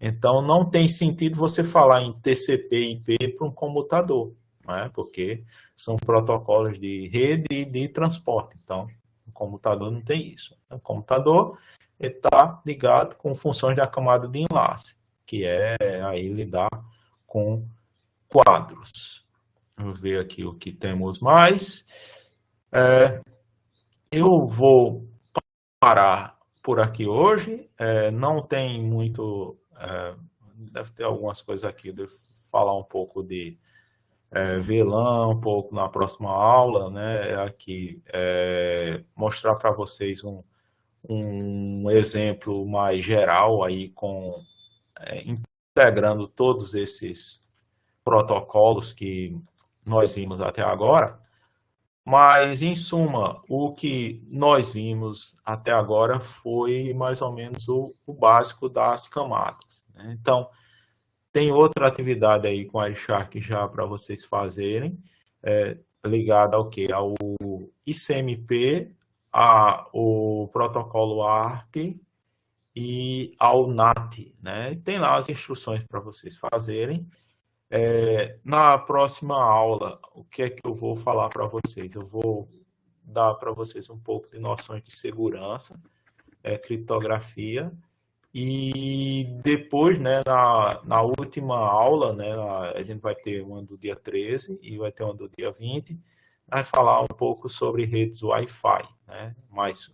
Então, não tem sentido você falar em TCP e IP para um comutador, né? Porque são protocolos de rede e de transporte. Então, o computador não tem isso. O computador está ligado com funções da camada de enlace, que é aí lidar com quadros. Vamos ver aqui o que temos mais. Eu vou parar por aqui hoje. Não tem muito... deve ter algumas coisas aqui, devo falar um pouco de ver lá um pouco na próxima aula, né, aqui, mostrar para vocês um exemplo mais geral aí integrando todos esses protocolos que nós vimos até agora, mas, em suma, o que nós vimos até agora foi mais ou menos o básico das camadas, né? Então, tem outra atividade aí com a Wireshark já para vocês fazerem, ligada ao quê? Ao ICMP, o protocolo ARP e ao NAT, né? Tem lá as instruções para vocês fazerem. Na próxima aula, o que é que eu vou falar para vocês? Eu vou dar para vocês um pouco de noções de segurança, criptografia, e depois, né, na última aula, né, a gente vai ter uma do dia 13 e vai ter uma do dia 20, vai falar um pouco sobre redes Wi-Fi, né,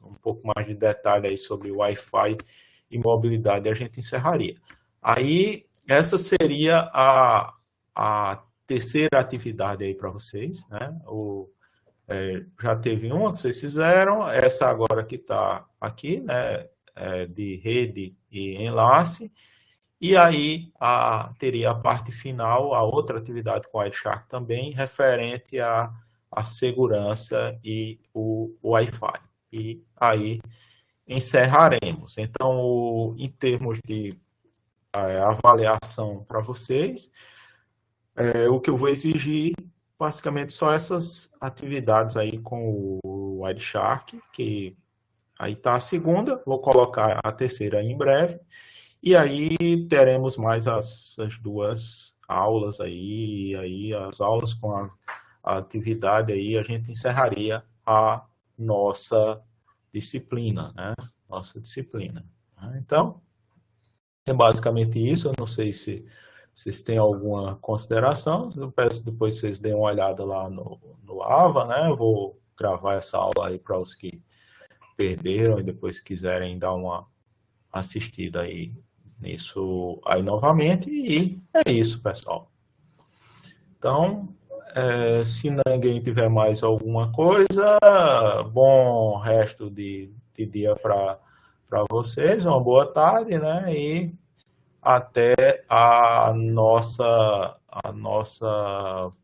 um pouco mais de detalhe aí sobre Wi-Fi e mobilidade, a gente encerraria. Aí, essa seria a terceira atividade aí para vocês, né? Já teve uma que vocês fizeram, essa agora que está aqui, né? De rede e enlace, e aí teria a parte final, a outra atividade com a Wireshark também, referente à segurança e o Wi-Fi. E aí encerraremos. Então, em termos de avaliação para vocês, o que eu vou exigir, basicamente, só essas atividades aí com o Wireshark, que aí está a segunda, vou colocar a terceira em breve, e aí teremos mais as duas aulas aí, e aí as aulas com a atividade aí, a gente encerraria a nossa disciplina, né? Nossa disciplina. Então, é basicamente isso. Eu não sei se vocês têm alguma consideração. Eu peço depois que vocês deem uma olhada lá no AVA, né? Eu vou gravar essa aula aí para os que perderam e depois quiserem dar uma assistida aí nisso aí novamente. E é isso, pessoal. Então, se ninguém tiver mais alguma coisa, bom resto de dia para vocês, uma boa tarde, né? E até a nossa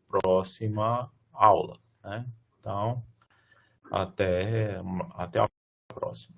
próxima aula, né? Então, até a próxima.